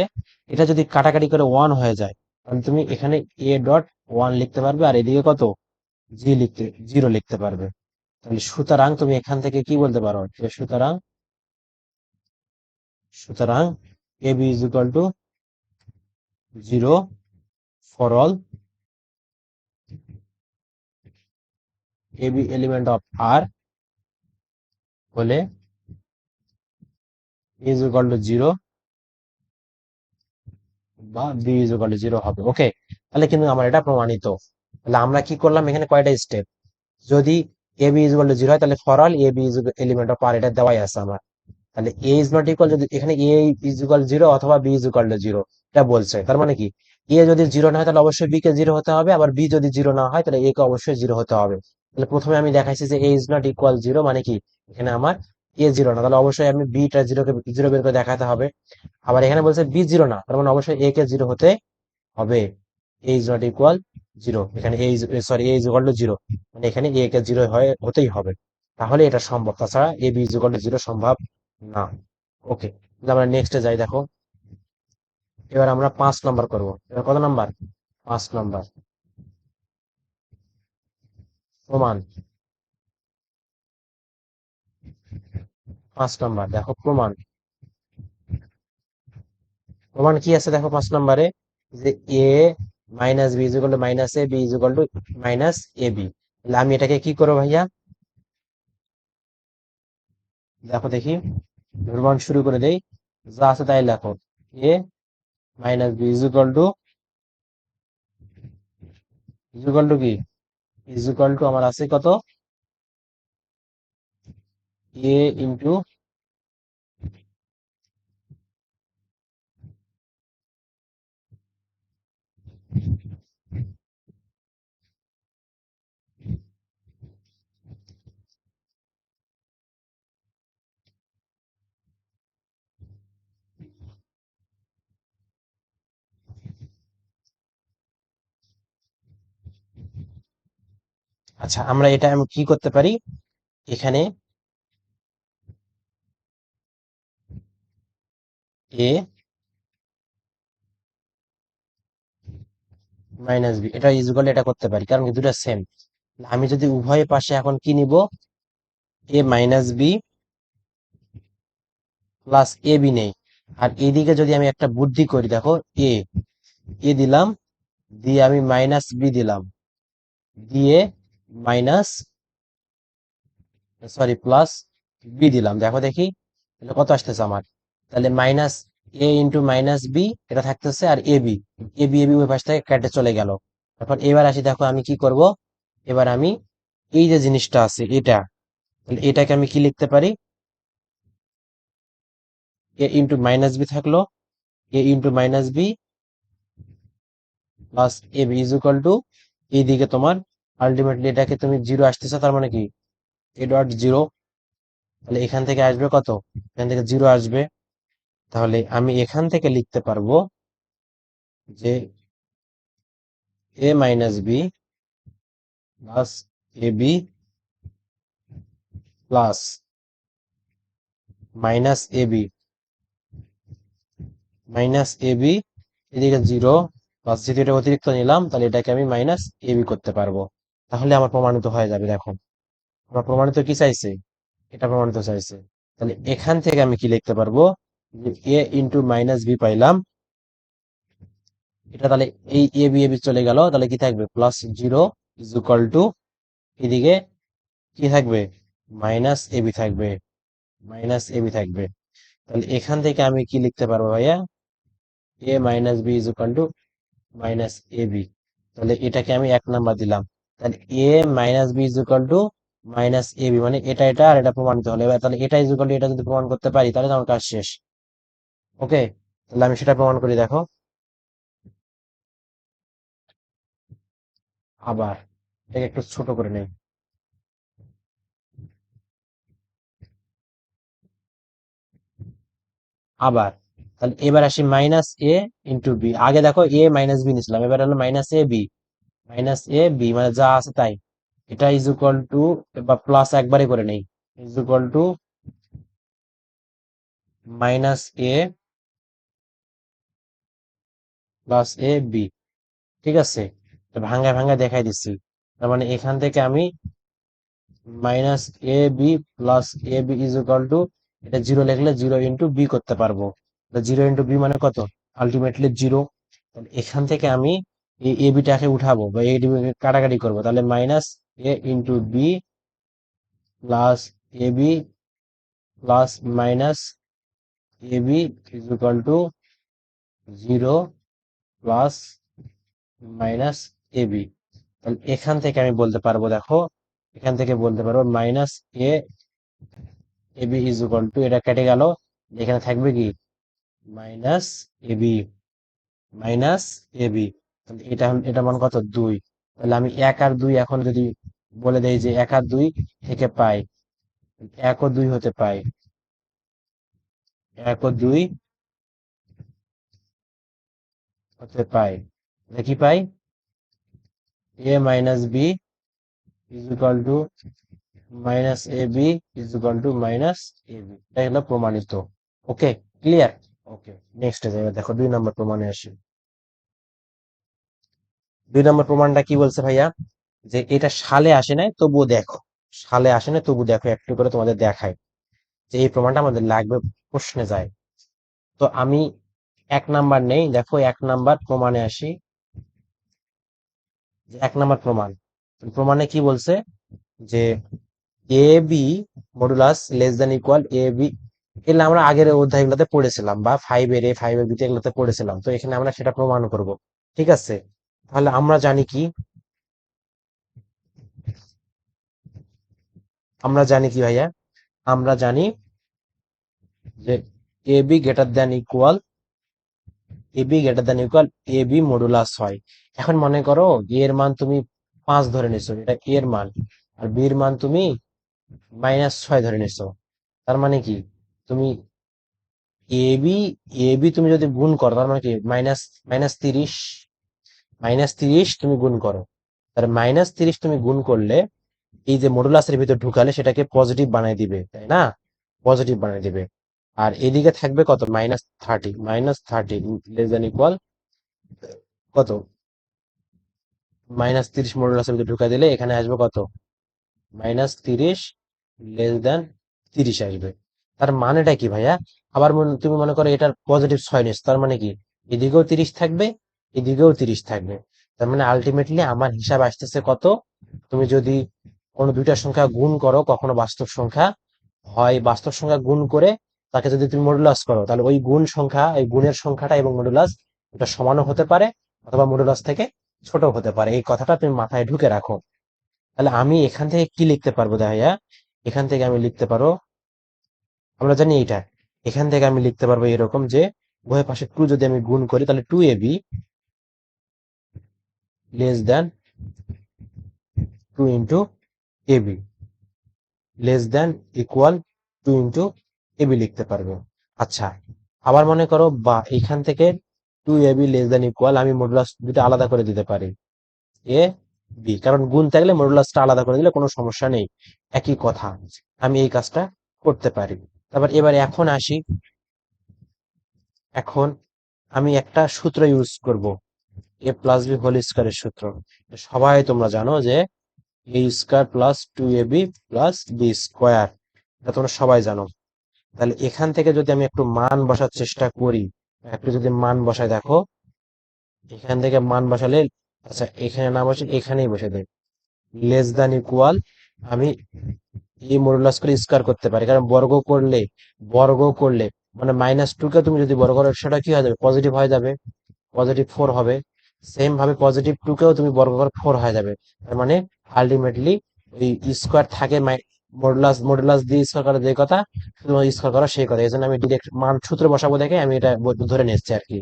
[SPEAKER 1] এটা যদি কাটাকাটি করে ওয়ান হয়ে যায়, তাহলে তুমি এখানে এ ডট ওয়ান লিখতে পারবে, আর এদিকে কত জিরো লিখতে পারবে। তাহলে সুতরাং তুমি এখান থেকে কি বলতে পারো? যে সুতরাং সুতরাং a B is equal to zero for all a b element of R হলে ইজ ইকুয়াল টু জিরো, বা b is equal to zero হবে। ওকে, তাহলে কিন্তু আমার এটা প্রমাণিত। তাহলে আমরা কি করলাম? এখানে কয়টা স্টেপ? যদি a B is equal to zero হয় তাহলে for all a B is element of R, এটা দেওয়াই আছে আমার। তাহলে এ ইজ নট ইকুয়াল, যদি এখানে এ ইজ ইকুয়াল জিরো অথবা B is equal to zero, এটা বলছে। তার মানে কি এ যদি জিরো না হয় তাহলে অবশ্যই বি কে জিরো হতে হবে, আবার বি যদি জিরো না হয় তাহলে এ কে অবশ্যই জিরো হতে হবে। তাহলে প্রথমে আমি দেখাইছি যে এ ইজ নট ইকুয়াল জিরো, মানে কি এখানে আমার এ জিরো না, তাহলে অবশ্যই আমি বিটা জিরো কে জিরো বের করে দেখাতে হবে। আবার এখানে বলছে বি জিরো না, তার মানে অবশ্যই এ কে জিরো হতে হবে। A is not equal zero, এখানে এ is, sorry a is equal to zero, মানে এখানে এ কে জিরো হয় হতেই হবে। তাহলে এটা সম্ভব, তাছাড়া a B is equal to zero সম্ভব না। ওকে, আমরা নেক্সটে যাই। দেখো এবার আমরা 5 নম্বর করব। এবার কত নাম্বার? 5 নম্বর, প্রমাণ। 5 নম্বর দেখো প্রমাণ। প্রমাণ কি আছে দেখো 5 নম্বরে, যে a minus B is equal to minus A, B is equal to minus A B. তাহলে আমি এটাকে কি করবো ভাইয়া, দেখো দেখি, প্রমাণ শুরু করে দেই, যা আছে তাই লেখো। A minus B is equal to কি, ইজ ইকুয়াল টু আমার আছে কত, এ ইন্টু, আচ্ছা আমরা এটা আমি কি করতে পারি, এখানে এ মাইনাস বি এটা ইজ ইকুয়াল, এটা করতে পারি কারণ কি দুটো সেম। আমি যদি উভয় পাশে এখন কি নিব, এ minus b plus A B নেই, আর এদিকে যদি আমি একটা বুদ্ধি করি, দেখো এ এ দিলাম, দিয়ে আমি মাইনাস বি দিলাম, দিয়ে মাইনাস, সরি প্লাস বি দিলাম, দেখো দেখি তাহলে কত আসতেছে আমার, তাহলে মাইনাস এ ইন্টু মাইনাস বি এটা থাকতেছে, আর এ বি, এ বি ওই পাশ থেকে কেটে চলে গেল। তারপর এবার আসি, দেখো আমি কি করব, এবার আমি এই যে জিনিসটা আছে এটা, তাহলে এটাকে আমি কি লিখতে পারি, এ ইন্টু মাইনাস বি থাকলো, a into minus b plus A B is equal to, এইদিকে তোমার আলটিমেটলি এটাকে তুমি জিরো আসতেছে, তার মানে কি এ ডট জিরো, তাহলে এখান থেকে আসবে কত, এখান থেকে জিরো আসবে। তাহলে আমি এখান থেকে লিখতে পারবো যে a minus b plus A B plus minus A B এদিকে জিরো, প্লাস যেহেতু এটা অতিরিক্ত নিলাম, তাহলে এটাকে আমি মাইনাস এ বি করতে পারবো। তাহলে আমার প্রমাণিত হয়ে যাবে, দেখো আমার প্রমাণিত কি চাইছে, এটা প্রমাণিত চাইছে। তাহলে এখান থেকে আমি কি লিখতে পারবো, যে এ ইন্টু মাইনাস বি পাইলাম, এটা তাহলে এই এ বি চলে গেল, তাহলে কি থাকবে plus zero is equal two, এদিকে কি থাকবে, মাইনাস এ বি থাকবে। তাহলে এখান থেকে আমি কি লিখতে পারবো ভাইয়া, a minus B is equal to minus A B. তাহলে এটাকে আমি 1 নাম্বার দিলাম। তাহলে এ minus B is equal to minus A b, মানে এটা এটা আর এটা প্রমাণিত হলো। এবার তাহলে এটা ইজ ইকুয়াল টু এটা যদি প্রমাণ করতে পারি, তাহলে তো আমার কাজ শেষ। ওকে, তাহলে আমি সেটা প্রমাণ করি, দেখো আবার এটাকে একটু ছোট করে নেই। আবার তাহলে এবার আসি মাইনাস এ ইন্টু বি, আগে দেখো এ মাইনাস বি নিয়েছিলাম, এবার হলো মাইনাস এ বি মানে যা আছে তাই, এটা ইজ ইকুয়াল টু, বা প্লাস একবারে করে নেই, is equal to minus A plus A B. ঠিক আছে, তো ভাঙ্গা ভাঙ্গা দেখাই দিচ্ছি। তার মানে এখান থেকে আমি minus A B plus A B is equal to, এটা জিরো লিখলে জিরো ইন্টু বি করতে পারবো, জিরো ইন্টু বি মানে কত, আলটিমেটলি জিরো। এখান থেকে আমি এই এ বিটাকে উঠাবো বা এ কাটাকাটি করবো, তাহলে minus A into B plus A B plus minus A B is equal to zero plus minus A B. তাহলে এখান থেকে আমি বলতে পারবো, দেখো এখান থেকে বলতে পারবো minus A A B is equal to, এটা কেটে গেল, এখানে থাকবে কি minus A B, minus A B. তাহলে এটা মান কত, 2। তাহলে আমি 1 আর 2 এখন যদি বলে দেই যে 1 আর 2 থেকে পাই, 1 ও 2 হতে পাই, 1 ও 2 হতে পাই, কি পাই, a minus B is equal to minus A B is equal to minus A b, এটা হলো প্রমাণিত। ওকে, ক্লিয়ার। ওকে, নেক্সট যাই, দেখো 2 নম্বর প্রমাণে আসি। 2 নম্বর প্রমাণটা কি বলছে ভাইয়া, যে এটা সালে আসে নাই তবুও দেখো, সালে আসে নাই তবু দেখো, একটু করে তোমাদের দেখাই যে এই প্রমাণটা আমাদের লাগবে, প্রশ্নে যায়। তো আমি এক নাম্বার নেই, দেখো এক নাম্বার প্রমাণে আসি। যে এক নাম্বার প্রমাণে কি বলছে যে a B modulus less than equal a b, এগুলো আমরা আগের অধ্যায়গুলোতে পড়েছিলাম, বা 5 এর এ 5 এর বিতে এগুলোতে পড়েছিলাম, তো এখানে আমরা সেটা প্রমাণ করব। ঠিক আছে, তাহলে আমরা জানি কি, আমরা জানি কি ভাইয়া, আমরা জানি যে a B greater than equal, a B greater than equal a B modulus হয়। এখন মনে করো এর মান তুমি 5 ধরে নিছো, এটা এর মান, আর বির মান তুমি -6 ধরে নিছো। তার মানে কি, তুমি এ বি, এ বি তুমি যদি গুণ করো, তার মানে কি মাইনাস -30, -30 তুমি গুণ করো, তার -30 তুমি গুণ করলে এই যে মডুলাসের ভিতর ঢুকালে সেটাকে পজিটিভ বানাই দিবে, তাই না? পজিটিভ বানাই দিবে। আর এদিকে থাকবে কত, -30, -30 লেস দেন ইকুয়াল কত, -30 মডুলাসের ভিতরে ঢুকাই দিলে এখানে আসবে কত, -30 লেস দেন 30 আসবে। তার মানেটা কি ভাইয়া, আবার তুমি মনে করো এটার পজিটিভ 6 নিস, তার মানে কি এদিকেও 30 থাকবে, এদিকেও 30 থাকবে। তার মানে আলটিমেটলি আমার হিসাব আসতেছে কত, তুমি যদি কোনো দুইটা সংখ্যা গুণ করো, কখনো বাস্তব সংখ্যা হয়, বাস্তব সংখ্যা গুণ করে তাকে যদি তুমি মডুলাস করো, তাহলে ওই গুণ সংখ্যা, এই গুণের সংখ্যাটা এবং মডুলাস এটা সমানও হতে পারে, অথবা মডুলাস থেকে ছোট হতে পারে। এই কথাটা তুমি মাথায় ঢুকে রাখো। তাহলে আমি এখান থেকে কি লিখতে পারবো ভাইয়া, এখান থেকে আমি লিখতে পারো, আমরা জানি এটা, এখান থেকে আমি লিখতে পারবো এরকম যে উভয় পাশে 2 যদি আমি গুণ করি, তাহলে 2ab less than 2 into AB less than equal 2 into AB লিখতে পারবো। আচ্ছা, আবার মনে করো বা এখান থেকে 2ab লেস দেন ইকুয়াল আমি মডুলাস দুটো আলাদা করে দিতে পারি, এ বি, কারণ গুণ থাকলে মডুলাসটা আলাদা করে দিলে কোনো সমস্যা নেই, একই কথা, আমি এই কাজটা করতে পারি। তারপর এবার এখন আসি, এখন আমি একটা সূত্র ইউজ করব, এ প্লাস বি হোল স্কয়ারের সূত্র। সবাই তোমরা জানো যে a square plus 2ab plus B square, এটা তোমরা সবাই জানো। তাহলে এখান থেকে যদি আমি একটু মান বসার চেষ্টা করি, একটু যদি মান বসাই, দেখো এখান থেকে মান বসালে, আচ্ছা এখানে না বসে এখানেই বসে দেয়, লেস দ্যান ইকুয়াল আমি এই মডুলাস করে স্কয়ার করতে পারি, কারণ বর্গ করলে মানে -2 কে তুমি যদি বর্গ করো সেটা কি হয়ে যাবে, পজিটিভ হয়ে যাবে, +4 হবে। সেম ভাবে +2 কেও তুমি বর্গ করো 4 হয়ে যাবে। তার মানে আলটিমেটলি ওই স্কয়ার থাকে, মডুলাস মডুলাস দিয়ে স্কয়ার করা যে কথা, শুধু স্কয়ার করা সেই কথা, এই জন্য আমি ডিরেক্ট মান সূত্র বসাবো দেখে আমি এটা ধরে নিচ্ছি আর কি।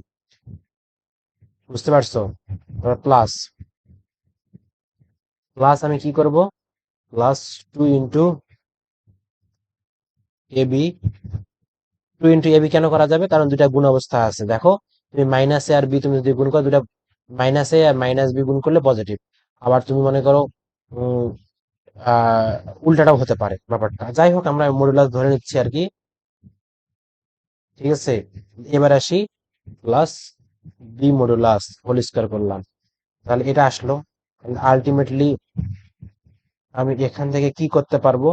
[SPEAKER 1] বুঝতে পারছো? প্লাস প্লাস আমি কি করব, +2 ইন্টু এবি, 2 ইন্টু এবি কেন করা যাবে, কারণ দুইটা গুণ অবস্থা আছে, দেখো তুমি মাইনাস এ আর বি তুমি যদি গুণ করো, দুইটা minus a R minus B গুণ করলে পজিটিভ। আবার তুমি মনে করো উম, আহ উল্টাটাও হতে পারে ব্যাপারটা, যাই হোক আমরা মডুলাস ধরে নিচ্ছি আর কি। ঠিক আছে, এবার আসি plus B modulus whole square করলাম, তাহলে এটা আসলো। আলটিমেটলি আমি এখান থেকে কি করতে পারবো,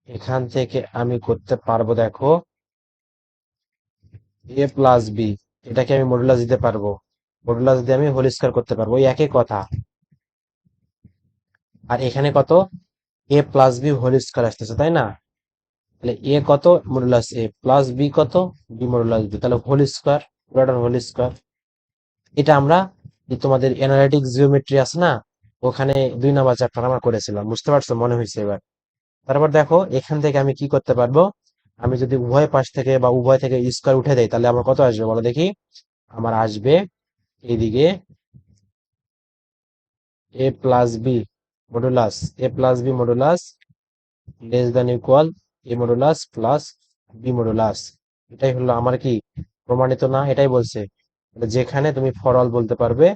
[SPEAKER 1] এখান থেকে আমি করতে পারবো দেখো এ প্লাস বি, এটাকে আমি মডুলাস দিতে পারবো, মডুলাস দিয়ে আমি হোল স্কয়ার করতে পারবো, ওই একই কথা। আর এখানে কত, এ প্লাস বি হোল স্কয়ার আসতেছে, তাই না? তাহলে এ কত, মডুলাস এ, প্লাস বি কত, বি মডুলাস বি, তাহলে হোল স্কয়ার, পুরোটার হোল স্কয়ার। এটা আমরা যে তোমাদের অ্যানালিটিক জিওমেট্রি আছে না, ওখানে 2 নম্বর চ্যাপ্টার আমরা করেছিলাম, বুঝতে পারছো, মনে হয়েছে এবার? তারপর দেখো এখান থেকে আমি কি করতে পারবো, আমি যদি উভয় পাশ থেকে বা উভয় থেকে স্কয়ার উঠে দেই, তাহলে আমার কত আসবে বলো দেখি, আমার আসবে এইদিকে A plus B modulus, A plus B modulus less than equal A modulus plus B modulus. এটাই হলো আমার কি, প্রমাণিত না, এটাই বলছে। তাহলে যেখানে তুমি ফর অল বলতে পারবে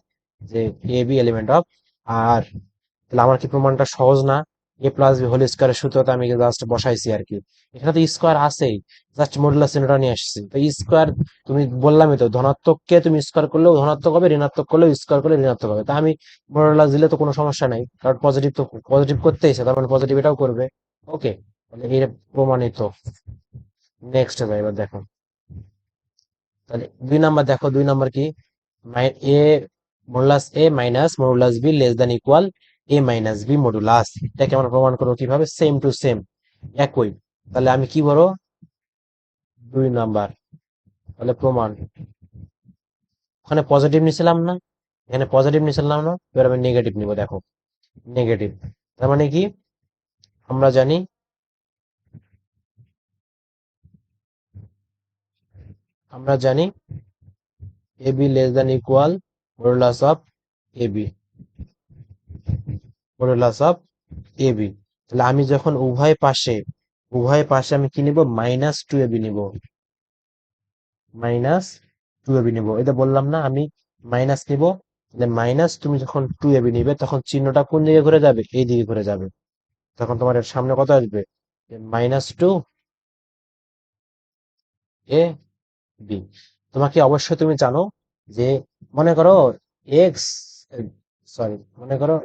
[SPEAKER 1] যে a b element of R, তাহলে আমার কি প্রমাণটা সহজ না? এ প্লাস বি হোল স্কয়ারের সূত্রটা আমি জাস্ট বসাইছি আর কি, এখানে তো স্কয়ার আছেই, জাস্ট মডুলাস চিহ্নটা নিয়ে আসছি, তো স্কয়ার তুমি বললামই তো, ধনাত্মককে তুমি স্কয়ার করলেও ধনাত্মক হবে, ঋণাত্মক করলেও স্কয়ার করলে ঋণাত্মক হবে, তা আমি মডুলাস দিলে তো কোনো সমস্যা নাই, কারণ পজিটিভ তো পজিটিভ করতেইছে, তার মানে পজিটিভ এটাও করবে। ওকে, তাহলে এটা প্রমাণিত। নেক্সট ভাই, এবার দেখো তাহলে 2 নাম্বার দেখো, 2 নাম্বার কি, A modulus A minus modulus B less than equal A minus B modulus. এটাকে আমরা প্রমাণ করবো কিভাবে, সেম টু সেম, একই। তাহলে আমি কি বলবো, 2 নাম্বার, তাহলে প্রমাণ, ওখানে পজিটিভ নিছিলাম না, এখানে পজিটিভ নিছিলাম না, এবার আমি নেগেটিভ নিব, দেখো নেগেটিভ। তার মানে কি, আমরা জানি, আমরা জানি A B less than equal modulus of A B, modulus of A B. তাহলে আমি যখন উভয় পাশে আমি কি নিব, -2ab নিব, -2ab নিব, এটা বললাম না আমি, মাইনাস নিব। তাহলে মাইনাস, তুমি যখন 2ab নিবে তখন চিহ্নটা কোন দিকে ঘুরে যাবে, এই দিকে ঘুরে যাবে। তখন তোমার এর সামনে কত আসবে, -2ab। তোমাকে অবশ্যই, তুমি জানো যে, মনে করো এক্স, সরি, মনে করো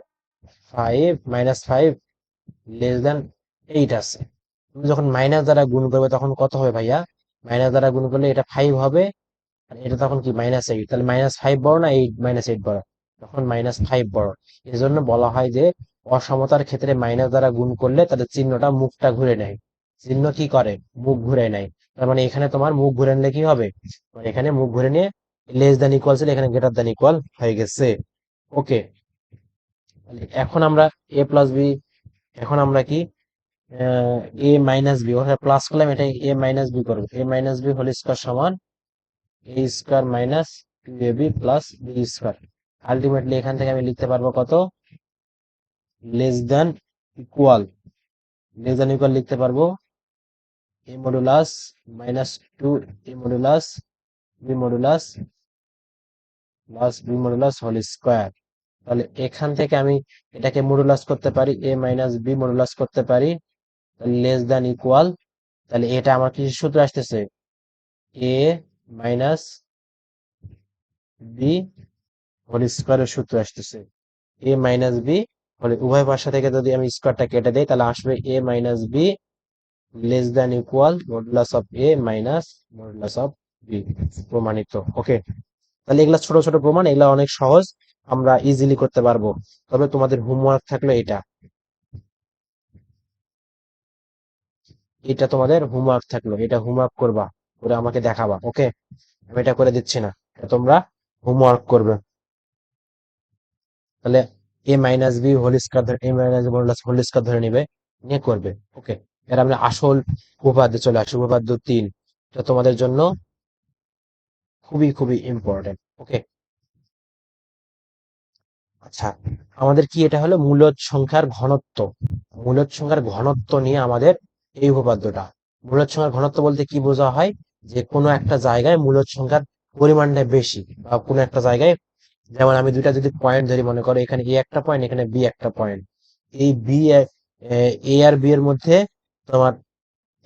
[SPEAKER 1] 5 - 5 লেস দেন 8 আছে। তুমি যখন মাইনাস দ্বারা গুণ করবে তখন কত হবে ভাইয়া, মাইনাস দ্বারা গুণ করলে এটা 5 হবে, আর এটা তখন কি -8। তাহলে -5 বড় না এইট, -8 বড়, তখন -5 বড়। এই জন্য বলা হয় যে অসমতার ক্ষেত্রে মাইনাস দ্বারা গুণ করলে তাদের চিহ্নটা মুখটা ঘুরে নেয়, চিহ্ন কি করে, মুখ ঘুরে নেয়। তার মানে এখানে তোমার মুখ ঘুরে নিলে কি হবে, মানে এখানে মুখ ঘুরে নিয়ে লেস দ্যান ইকুয়াল ছিল, এখানে গ্রেটার দ্যান ইকুয়াল হয়ে গেছে। ওকে, এখন আমরা এ প্লাস বি, এখন আমরা কি, এ মাইনাস বি, ওখানে প্লাস করলাম, এটা এ মাইনাস বি করবো, A minus B whole square সমান A square minus 2ab plus B square. Ultimately এখান থেকে আমি লিখতে পারবো কত, লেস দেন ইকুয়াল, লিখতে পারবো A modulus -2 A modulus B modulus plus B modulus whole square. তাহলে এখান থেকে আমি এটাকে মডুলাস করতে পারি, এ মাইনাস বি মডুলাস করতে পারি, লেস দেন ইকুয়াল। তাহলে এটা আমার কি সূত্র আসতেছে, এ মাইনাস বি হোল স্কয়ারের সূত্র আসতেছে, এ মাইনাস বি হলে উভয় পাশা থেকে যদি আমি স্কয়ারটা কেটে দেই তাহলে আসবে A minus B less than equal modulus of A minus modulus of B. প্রমাণিত। ওকে, তাহলে এগুলা ছোট ছোট প্রমাণ, এগুলা অনেক সহজ, আমরা ইজিলি করতে পারবো। তবে তোমাদের হোমওয়ার্ক থাকলো এটা, এটা তোমাদের হোমওয়ার্ক থাকলো, এটা হোমওয়ার্ক করবা, করে আমাকে দেখাবা। ওকে, আমি এটা করে দিচ্ছি না, এটা তোমরা হোমওয়ার্ক করবে। তাহলে এ মাইনাস বি হোল স্কয়ার ধরে, এ মাইনাস মডুলাস হোল স্কয়ার ধরে নিবে, নিয়ে করবে। ওকে, এর আমরা আসল উপপাদ্যে চলে আসি, উপপাদ্য 3, এটা তোমাদের জন্য খুবই খুবই ইম্পর্টেন্ট। ওকে, আচ্ছা, আমাদের কি, এটা হলো মূলদ সংখ্যার ঘনত্ব, মূলদ সংখ্যার ঘনত্ব নিয়ে আমাদের এই উপপাদ্যটা। মূলদ সংখ্যার ঘনত্ব বলতে কি বোঝা হয়, যে কোনো একটা জায়গায় মূলদ সংখ্যার পরিমাণটা বেশি, বা কোনো একটা জায়গায়, যেমন আমি দুইটা যদি পয়েন্ট ধরি, মনে করো এখানে এ একটা পয়েন্ট, এখানে বি একটা পয়েন্ট, এই এ আর বি এর মধ্যে তোমার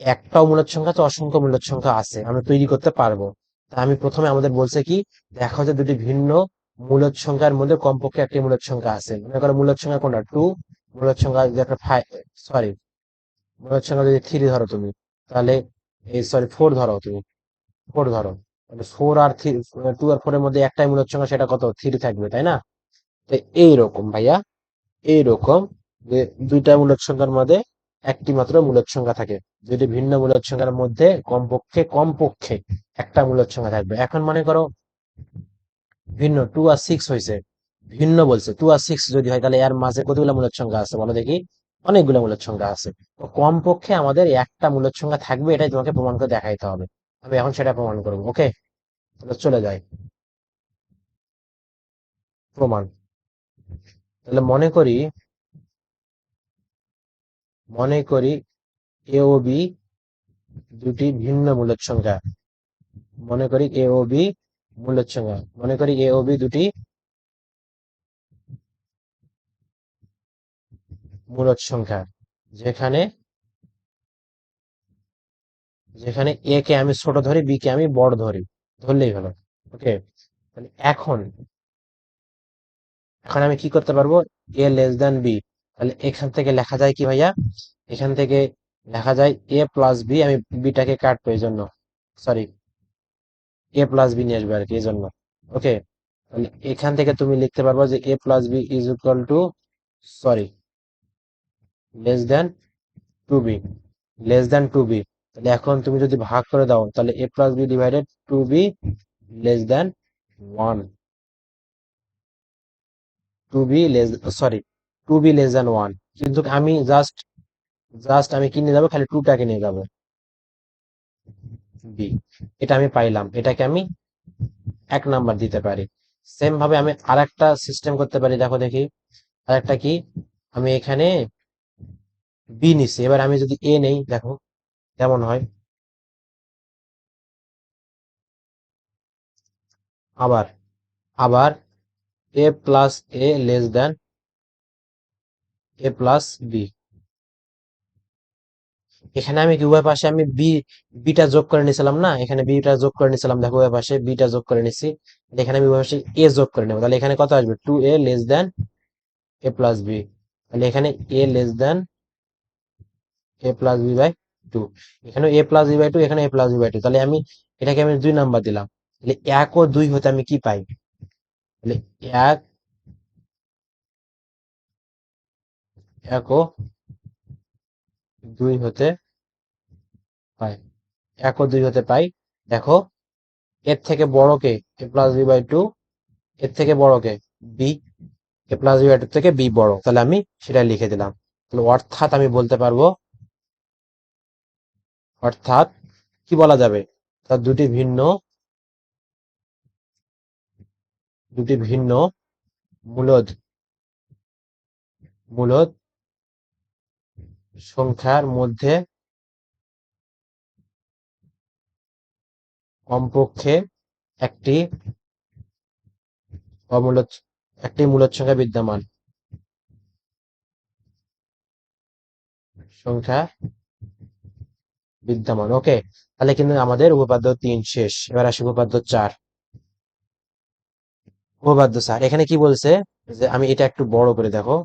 [SPEAKER 1] একটাও মূলদ সংখ্যা, তো অসংখ্য মূলদ সংখ্যা আছে, আমরা তৈরি করতে পারবো। তা আমি প্রথমে, আমাদের বলছে কি, দেখা যায় দুটি ভিন্ন মূলদ সংখ্যার মধ্যে কমপক্ষে একটি মূলদ সংখ্যা আছে। মনে করো মূলদ সংখ্যা কোনটা, 2, মূলদ সংখ্যা যদি একটা 5, সরি, মূলদ সংখ্যা যদি 3 ধরো তুমি, তাহলে এই, সরি, 4 ধরো তুমি, 4 ধরো, তাহলে 4 আর 3, 2 আর 4 এর মধ্যে একটাই মূলদ সংখ্যা, সেটা কত, 3 থাকবে, তাই না? তো এইরকম ভাইয়া, এইরকম, যে দুইটা মূলদ সংখ্যার মধ্যে একটি মাত্র মূলদ সংখ্যা থাকে, যদি ভিন্ন মূলদ সংখ্যার মধ্যে কমপক্ষে কমপক্ষে একটা মূলদ সংখ্যা থাকবে। এখন মনে করো ভিন্ন 2 আর 6 হয়েছে, ভিন্ন বলছে 2 আর 6 যদি হয়, তাহলে এর মাঝে কতগুলো মূলদ সংখ্যা আছে বলো দেখি, অনেকগুলো মূলদ সংখ্যা আছে। তো কমপক্ষে আমাদের একটা মূলদ সংখ্যা থাকবে, এটাই তোমাকে প্রমাণ করে দেখাইতে হবে। আমি এখন সেটা প্রমাণ করবো। ওকে, তাহলে চলে যাই প্রমাণ। তাহলে মনে করি এ ও বি দুটি ভিন্ন মূলদ সংখ্যা, মনে করি এ ও বি মূলদ সংখ্যা, মনে করি এ ও বি দুটি মূলদ সংখ্যা, যেখানে যেখানে এ কে আমি ছোট ধরি, বি কে আমি বড় ধরি, ধরলেই হলো। ওকে, তাহলে এখন এখন আমি কি করতে পারবো, এ লেস দেন বি। তাহলে এখান থেকে লেখা যায় কি ভাইয়া, এখান থেকে লেখা যায় এ প্লাস বি, আমি বিটাকে কাটবো এই জন্য, সরি, এ প্লাস বি নিয়ে আসবে আর কি, এই জন্য। ওকে, তাহলে এখান থেকে তুমি লিখতে পারবা যে A plus B is equal to, sorry, less than two B, less than two B. তাহলে এখন তুমি যদি ভাগ করে দাও, তাহলে A plus B divided two B less than one, two B less, sorry, two B less than one. কিন্তু আমি জাস্ট জাস্ট আমি কি নিয়ে যাবো, খালি টুটাকে নিয়ে যাবো, বি। এটা আমি পাইলাম, এটাকে আমি 1 নাম্বার দিতে পারি। সেম ভাবে আমি আরেকটা সিস্টেম করতে পারি, দেখো দেখি আরেকটা কি। আমি এখানে বি নিছি, এবার আমি যদি এ নেই, দেখো কেমন হয়। আবার আবার এ plus A less than A plus B. এখানে আমি কি উভয় পাশে আমি বিটা যোগ করে নিছিলাম না, এখানে বিটা যোগ করে নিছিলাম, দেখো উভয় পাশে বিটা যোগ করে নিছি। এখানে আমি উভয় পাশে এ যোগ করে নেবো, তাহলে এখানে কত আসবে, two A less than A plus B. তাহলে এখানে A less than A plus B by two. এখানে A plus B by two, এখানে A plus B by two. তাহলে আমি এটাকে আমি 2 নাম্বার দিলাম। তাহলে 1 ও 2 হতে আমি কি পাই, তাহলে এক, 1 ও 2 হতে পাই, 1 ও 2 হতে পাই। দেখো, এর থেকে বড় কে, A plus B by two, এর থেকে বড় কে, B. A plus B by two থেকে বি বড়, তাহলে আমি সেটা লিখে দিলাম। তাহলে অর্থাৎ আমি বলতে পারবো, অর্থাৎ কি বলা যাবে, তার দুটি ভিন্ন মূলদ মূলদ সংখ্যার মধ্যে কমপক্ষে একটি অমূলদ একটি মূলদ সংখ্যা বিদ্যমান, সংখ্যা বিদ্যমান। ওকে, তাহলে কিন্তু আমাদের উপপাদ্য 3 শেষ। এবার আসি উপপাদ্য 4। উপপাদ্য 4 এখানে কি বলছে, যে আমি এটা একটু বড় করে দেখো,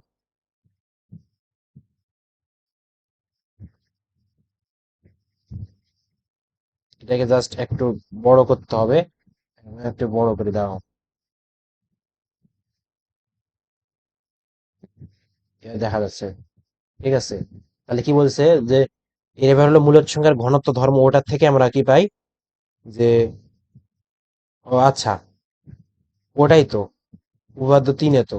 [SPEAKER 1] এটাকে জাস্ট একটু বড় করতে হবে, একটু বড় করে দাও, এটা দেখা যাচ্ছে। ঠিক আছে, তাহলে কি বলছে, যে এবার হলো মূলদ সংখ্যার ঘনত্ব ধর্ম, ওটার থেকে আমরা কি পাই, যে, ও আচ্ছা, ওটাই তো উপপাদ্য 3-এ তো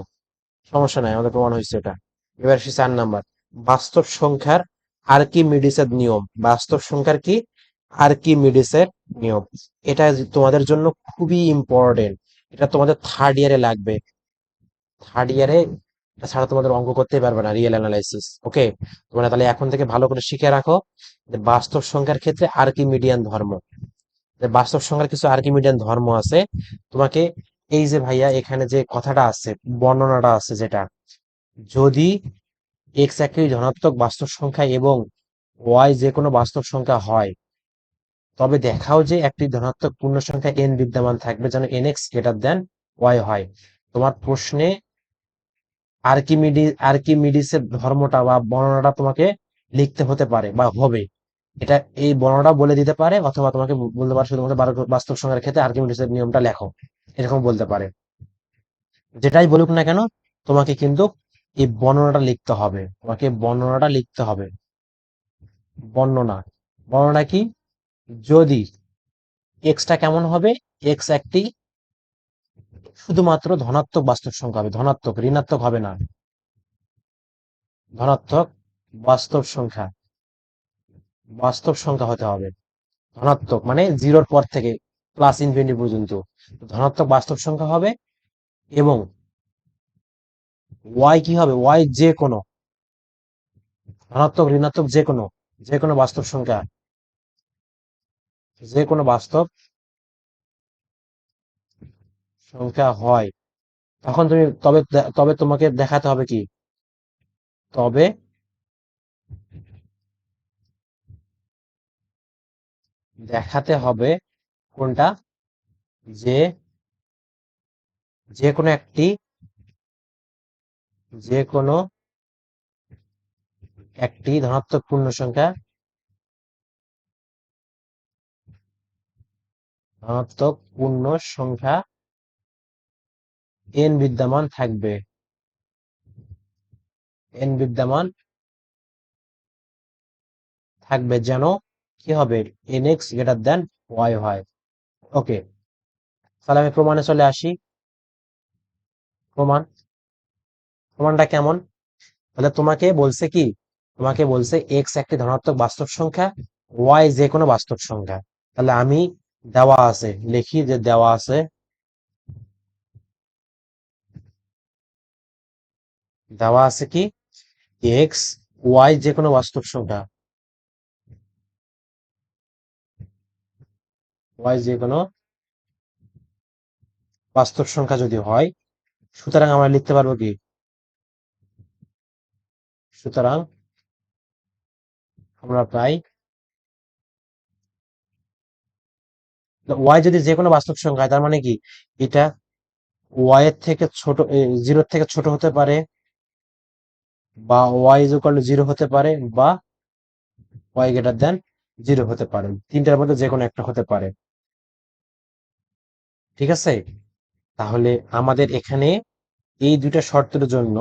[SPEAKER 1] সমস্যা নাই, আমাদের প্রমাণ হয়েছে এটা। এবার আসি 4 নাম্বার, বাস্তব সংখ্যার আর্কিমিডিসের নিয়ম। বাস্তব সংখ্যার কি, আর্কিমিডিসের নিয়ম। এটা তোমাদের জন্য খুবই ইম্পর্টেন্ট, এটা তোমাদের থার্ড ইয়ারে লাগবে। থার্ড ইয়ারে ছাড়া তোমাদের অঙ্ক করতেই পারবে না, রিয়েল অ্যানালাইসিস। ওকে, তোমরা তাহলে এখন থেকে ভালো করে শিখে রাখো যে বাস্তব সংখ্যার ক্ষেত্রে আর্কিমিডিয়ান ধর্ম, যে বাস্তব সংখ্যার কিছু আর্কিমিডিয়ান ধর্ম আছে। তোমাকে এই যে ভাইয়া এখানে যে কথাটা আছে, বর্ণনাটা আছে, যেটা যদি এক্স একটি ধনাত্মক বাস্তব সংখ্যা এবং ওয়াই যে কোনো বাস্তব সংখ্যা হয়, তবে দেখাও যে একটি ধনাত্মক পূর্ণ সংখ্যা এন বিদ্যমান থাকবে, যেন N X greater than Y হয়। তোমার প্রশ্নে আর্কিমিডিসের ধর্মটা বা বর্ণনাটা তোমাকে লিখতে হতে পারে বা হবে। এটা এই বর্ণনাটা বলে দিতে পারে, অথবা তোমাকে বলতে পারে শুধুমাত্র বাস্তব সংখ্যার ক্ষেত্রে আর্কিমিডিসের নিয়মটা লেখো, এরকম বলতে পারে। যেটাই বলুক না কেন, তোমাকে কিন্তু এই বর্ণনাটা লিখতে হবে, তোমাকে বর্ণনাটা লিখতে হবে। বর্ণনা, বর্ণনা কি, যদি এক্সটা কেমন হবে, এক্স একটি শুধুমাত্র ধনাত্মক বাস্তব সংখ্যা হবে, ধনাত্মক, ঋণাত্মক হবে না, ধনাত্মক বাস্তব সংখ্যা, বাস্তব সংখ্যা হতে হবে। ধনাত্মক মানে জিরোর পর থেকে প্লাস ইনফিনিটি পর্যন্ত ধনাত্মক বাস্তব সংখ্যা হবে। এবং ওয়াই কি হবে, ওয়াই যে কোনো ধনাত্মক ঋণাত্মক যে কোনো বাস্তব সংখ্যা, যে কোনো বাস্তব সংখ্যা হয়, তখন তুমি তবে তোমাকে দেখাতে হবে কি, তবে দেখাতে হবে কোনটা, যে যে কোনো একটি যে কোনো একটি ধনাত্মক পূর্ণ সংখ্যা ধনাত্মক পূর্ণ সংখ্যা n বিদ্যমান থাকবে, n বিদ্যমান থাকবে যেন কি হবে, nx গ্রেটার দেন y হয়। ওকে, তাহলে আমি প্রমাণে চলে আসি। প্রমাণটা কেমন? তাহলে তোমাকে বলছে কি, তোমাকে বলছে এক্স একটি ধনাত্মক বাস্তব সংখ্যা, ওয়াই যে কোনো বাস্তব সংখ্যা। তাহলে আমি দেওয়া আছে, লিখি যে দেওয়া আছে, দেওয়া আছে কি এক্স ওয়াই যে কোনো বাস্তব সংখ্যা, ওয়াই যে কোনো বাস্তব সংখ্যা যদি হয়, সুতরাং আমরা লিখতে পারবো কি, সুতরাং আমরা প্রায় ওয়াই যদি যে কোনো বাস্তব সংখ্যা হয়, তার মানে কি এটা ওয়াই এর থেকে ছোট, জিরোর থেকে ছোট হতে পারে, বা Y is equal to zero হতে পারে, বা ওয়াই গ্রেটার দেন জিরো হতে পারে, তিনটার মধ্যে যে কোনো একটা হতে পারে। ঠিক আছে, তাহলে আমাদের এখানে এই দুইটা শর্তের জন্য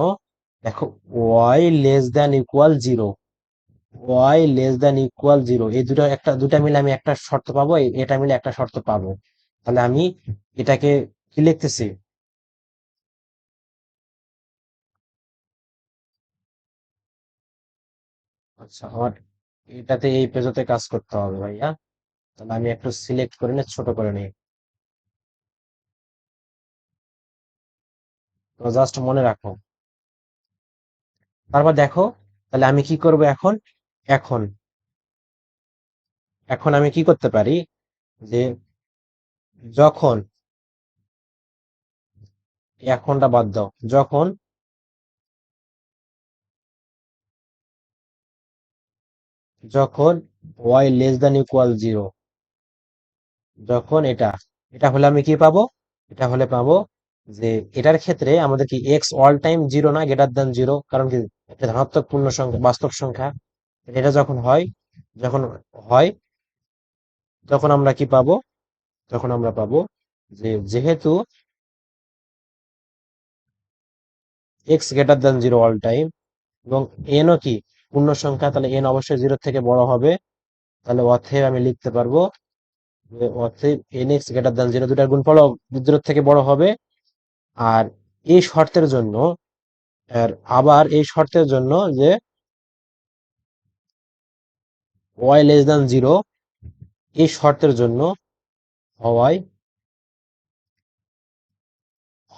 [SPEAKER 1] দেখো, Y less than equal zero, Y less than equal zero, এই দুটা মিলে আমি একটা শর্ত পাবো, এটা মিলে একটা শর্ত পাবো। তাহলে আমি এটাকে কি লিখতেছি, আচ্ছা আমার এটাতে এই পেজতে কাজ করতে হবে ভাইয়া। তাহলে আমি একটু সিলেক্ট করে নিয়ে ছোট করে নিই, তো জাস্ট মনে রাখো। তারপর দেখো, তাহলে আমি কি করব এখন, এখন এখন আমি কি করতে পারি, যে যখন, এখনটা বাদ দাও, যখন, যখন Y less than equal zero, যখন এটা, এটা হলে আমি কি পাবো, এটা হলে পাবো যে এটার ক্ষেত্রে আমাদের কি এক্স অল টাইম জিরো না গ্রেটার দ্যান জিরো, কারণ কি একটা ধনাত্মক পূর্ণ সংখ্যা বাস্তব সংখ্যা, এটা যখন হয়, যখন হয়, তখন আমরা কি পাবো, তখন আমরা পাবো যে যেহেতু x greater than zero all time, এবং এনও কি পূর্ণ সংখ্যা, তাহলে এন অবশ্যই জিরো থেকে বড় হবে, তাহলে অতএব আমি লিখতে পারবো যে অতএব N X greater than zero, দুটার গুণফল জিরো থেকে বড় হবে। আর এই শর্তের জন্য, আর আবার এই শর্তের জন্য যে ওয়াই লেস দ্যান জিরো, এই শর্তের জন্য হওয়ায়,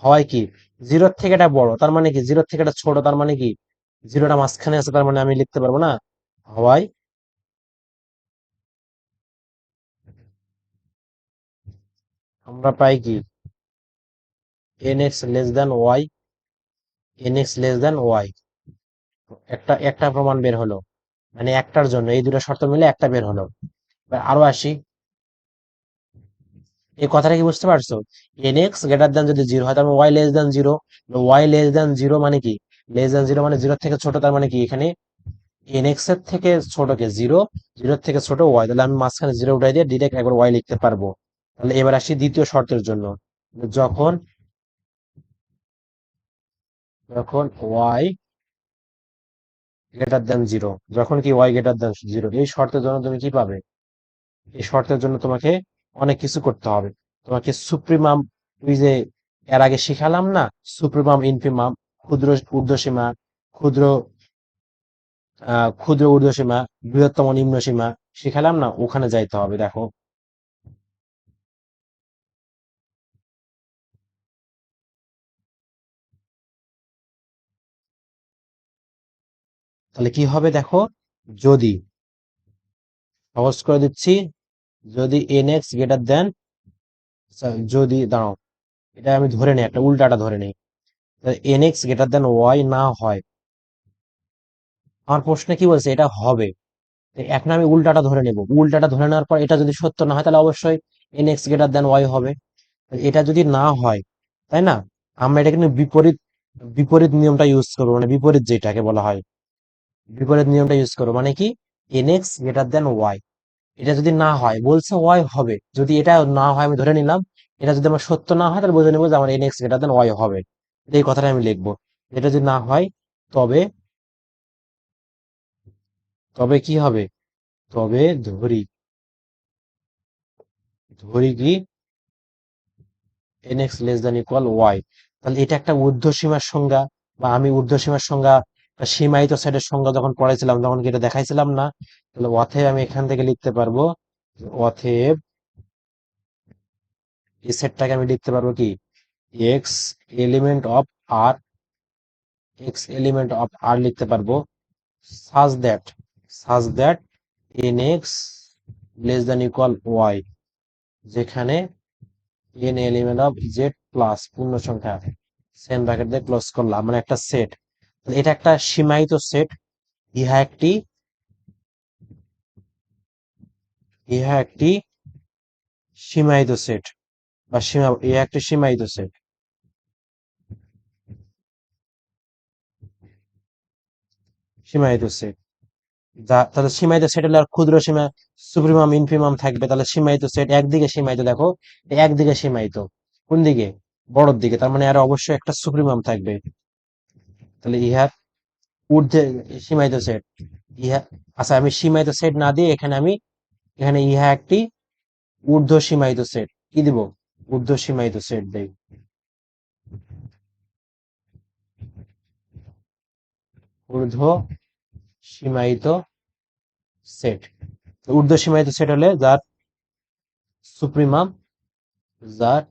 [SPEAKER 1] হয় কি জিরোর থেকে এটা বড়, তার মানে কি জিরোর থেকে এটা ছোট, তার মানে কি জিরোটা মাঝখানে আছে, তার মানে আমি লিখতে পারবো না, হওয়ায় আমরা পাই কি N X less than Y, N X less than Y, একটা প্রমাণ বের হলো, মানে একটার জন্য এই দুটো শর্ত মিলে একটা বের হলো। এবার আরো আসি, এই কথাটা কি বুঝতে পারছো, এন এক্স গ্রেটার দ্যান যদি জিরো হয়, তার মানে Y less than zero, Y less than zero মানে কি, লেস দ্যান জিরো মানে জিরোর থেকে ছোট, তার মানে কি এখানে এন এক্স এর থেকে ছোট কে জিরো, জিরোর থেকে ছোট ওয়াই, তাহলে আমি মাঝখানে জিরো উঠাই দিয়ে ডিরেক্ট একবার ওয়াই লিখতে পারবো। তাহলে এবার আসি দ্বিতীয় শর্তের জন্য, যখন, যখন ওয়াই গ্রেটার দ্যান জিরো, যখন কি ওয়াই গ্রেটার দ্যান জিরো, এই শর্তের জন্য তুমি কি পাবে, এই শর্তের জন্য তোমাকে অনেক কিছু করতে হবে। তোমাকে সুপ্রিমাম, ওই যে এর আগে শিখালাম না, সুপ্রিমাম ইনফিমাম, ক্ষুদ্র ঊর্ধ্বসীমা, ক্ষুদ্র ক্ষুদ্র ঊর্ধ্বসীমা, বৃহত্তম নিম্ন সীমা শিখালাম না, ওখানে যাইতে হবে। দেখো, তাহলে কি হবে দেখো, যদি, সহজ করে দিচ্ছি, যদি এন এক্স গ্রেটার দেন, যদি দাঁড়াও, এটা আমি ধরে নিই, একটা উল্টাটা ধরে নিই, N X greater than Y না হয়, আমার প্রশ্নে কি বলছে এটা হবে, তো এখন আমি উল্টাটা ধরে নেব, উল্টাটা ধরে নেওয়ার পর এটা যদি সত্য না হয়, তাহলে অবশ্যই N X greater than Y হবে। এটা যদি না হয়, তাই না, আমরা এটা কিন্তু বিপরীত, বিপরীত নিয়মটা ইউজ করবো, মানে বিপরীত যেটাকে বলা হয়, বিপরীত নিয়মটা ইউজ করবো, মানে কি N X greater than Y, এটা যদি না হয়, বলছে ওয়াই হবে, যদি এটা না হয় আমি ধরে নিলাম, এটা যদি আমার সত্য না হয় তাহলে বুঝে নেবো যে আমার N X greater than Y হবে। এই কথাটা আমি লিখবো। এটা যদি না হয়, তবে তবে কি হবে, তবে ধরি, ধরি কি N X less than equal Y. তাহলে এটা একটা ঊর্ধ্বসীমার সংজ্ঞা, বা আমি ঊর্ধ্বসীমার সংজ্ঞা বা সীমায়িত সেটের সংজ্ঞা যখন পড়াইছিলাম তখন কি এটা দেখাইছিলাম না? তাহলে অতএব আমি এখান থেকে লিখতে পারবো, অতএব এই সেটটাকে আমি লিখতে পারবো কি, X element of R, X element of R লিখতে পারবো, such that such that nx less than equal y, যেখানে n element of z plus পূর্ণ সংখ্যা, সেম ব্র্যাকেট দিয়ে ক্লোজ করলাম, মানে একটা সেট। এটা একটা সীমায়িত সেট। ইহা একটি ইহা একটি সীমায়িত সেট, বা ইহা একটি সীমায়িত সেট, সীমায়িত সেট। তাহলে সীমায়িত সেট হলে আর ক্ষুদ্র সীমা, সুপ্রিমাম ইনফিমাম থাকবে। তাহলে সীমায়িত সেট একদিকে সীমায়িত, দেখো একদিকে সীমায়িত, কোন দিকে, বড়র দিকে, তার মানে আর অবশ্যই একটা সুপ্রিমাম থাকবে। তাহলে ইহার ঊর্ধ্বে সীমায়িত সেট, ইহা, আচ্ছা আমি সীমায়িত সেট না দিয়ে এখানে আমি, এখানে ইহা একটি ঊর্ধ্ব সীমায়িত সেট, কি দিব, ঊর্ধ্ব সীমায়িত সেট দেই, ঊর্ধ্ব সীমায়িত সেট। ঊর্ধ্ব সীমায়িত সেট হলে যার সুপ্রিমাম, যার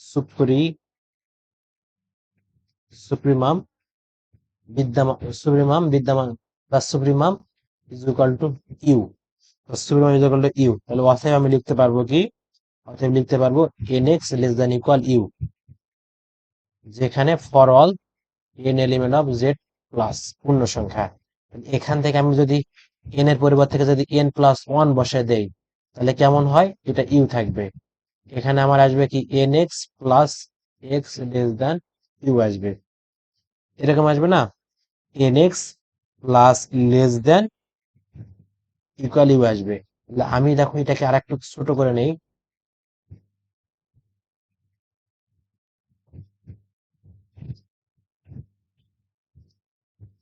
[SPEAKER 1] সুপ্রি সুপ্রিমাম বিদ্যমান বা supremum is equal to U, supremum is equal to U. তাহলে অতএব আমি লিখতে পারবো কি, অতএব লিখতে পারবো N X less than equal U, যেখানে for all N element of Z plus পূর্ণ সংখ্যা। এখান থেকে আমি যদি এন এর পরিবর্তে থেকে যদি এন প্লাস ওয়ান বসে দেই, তাহলে কেমন হয়, এটা ইউ থাকবে। এখানে আমার আসবে কি N X plus X less than U আসবে, এরকম আসবে না, N X plus less than equal U আসবে। তাহলে আমি দেখো এটাকে আর একটু ছোট করে নেই,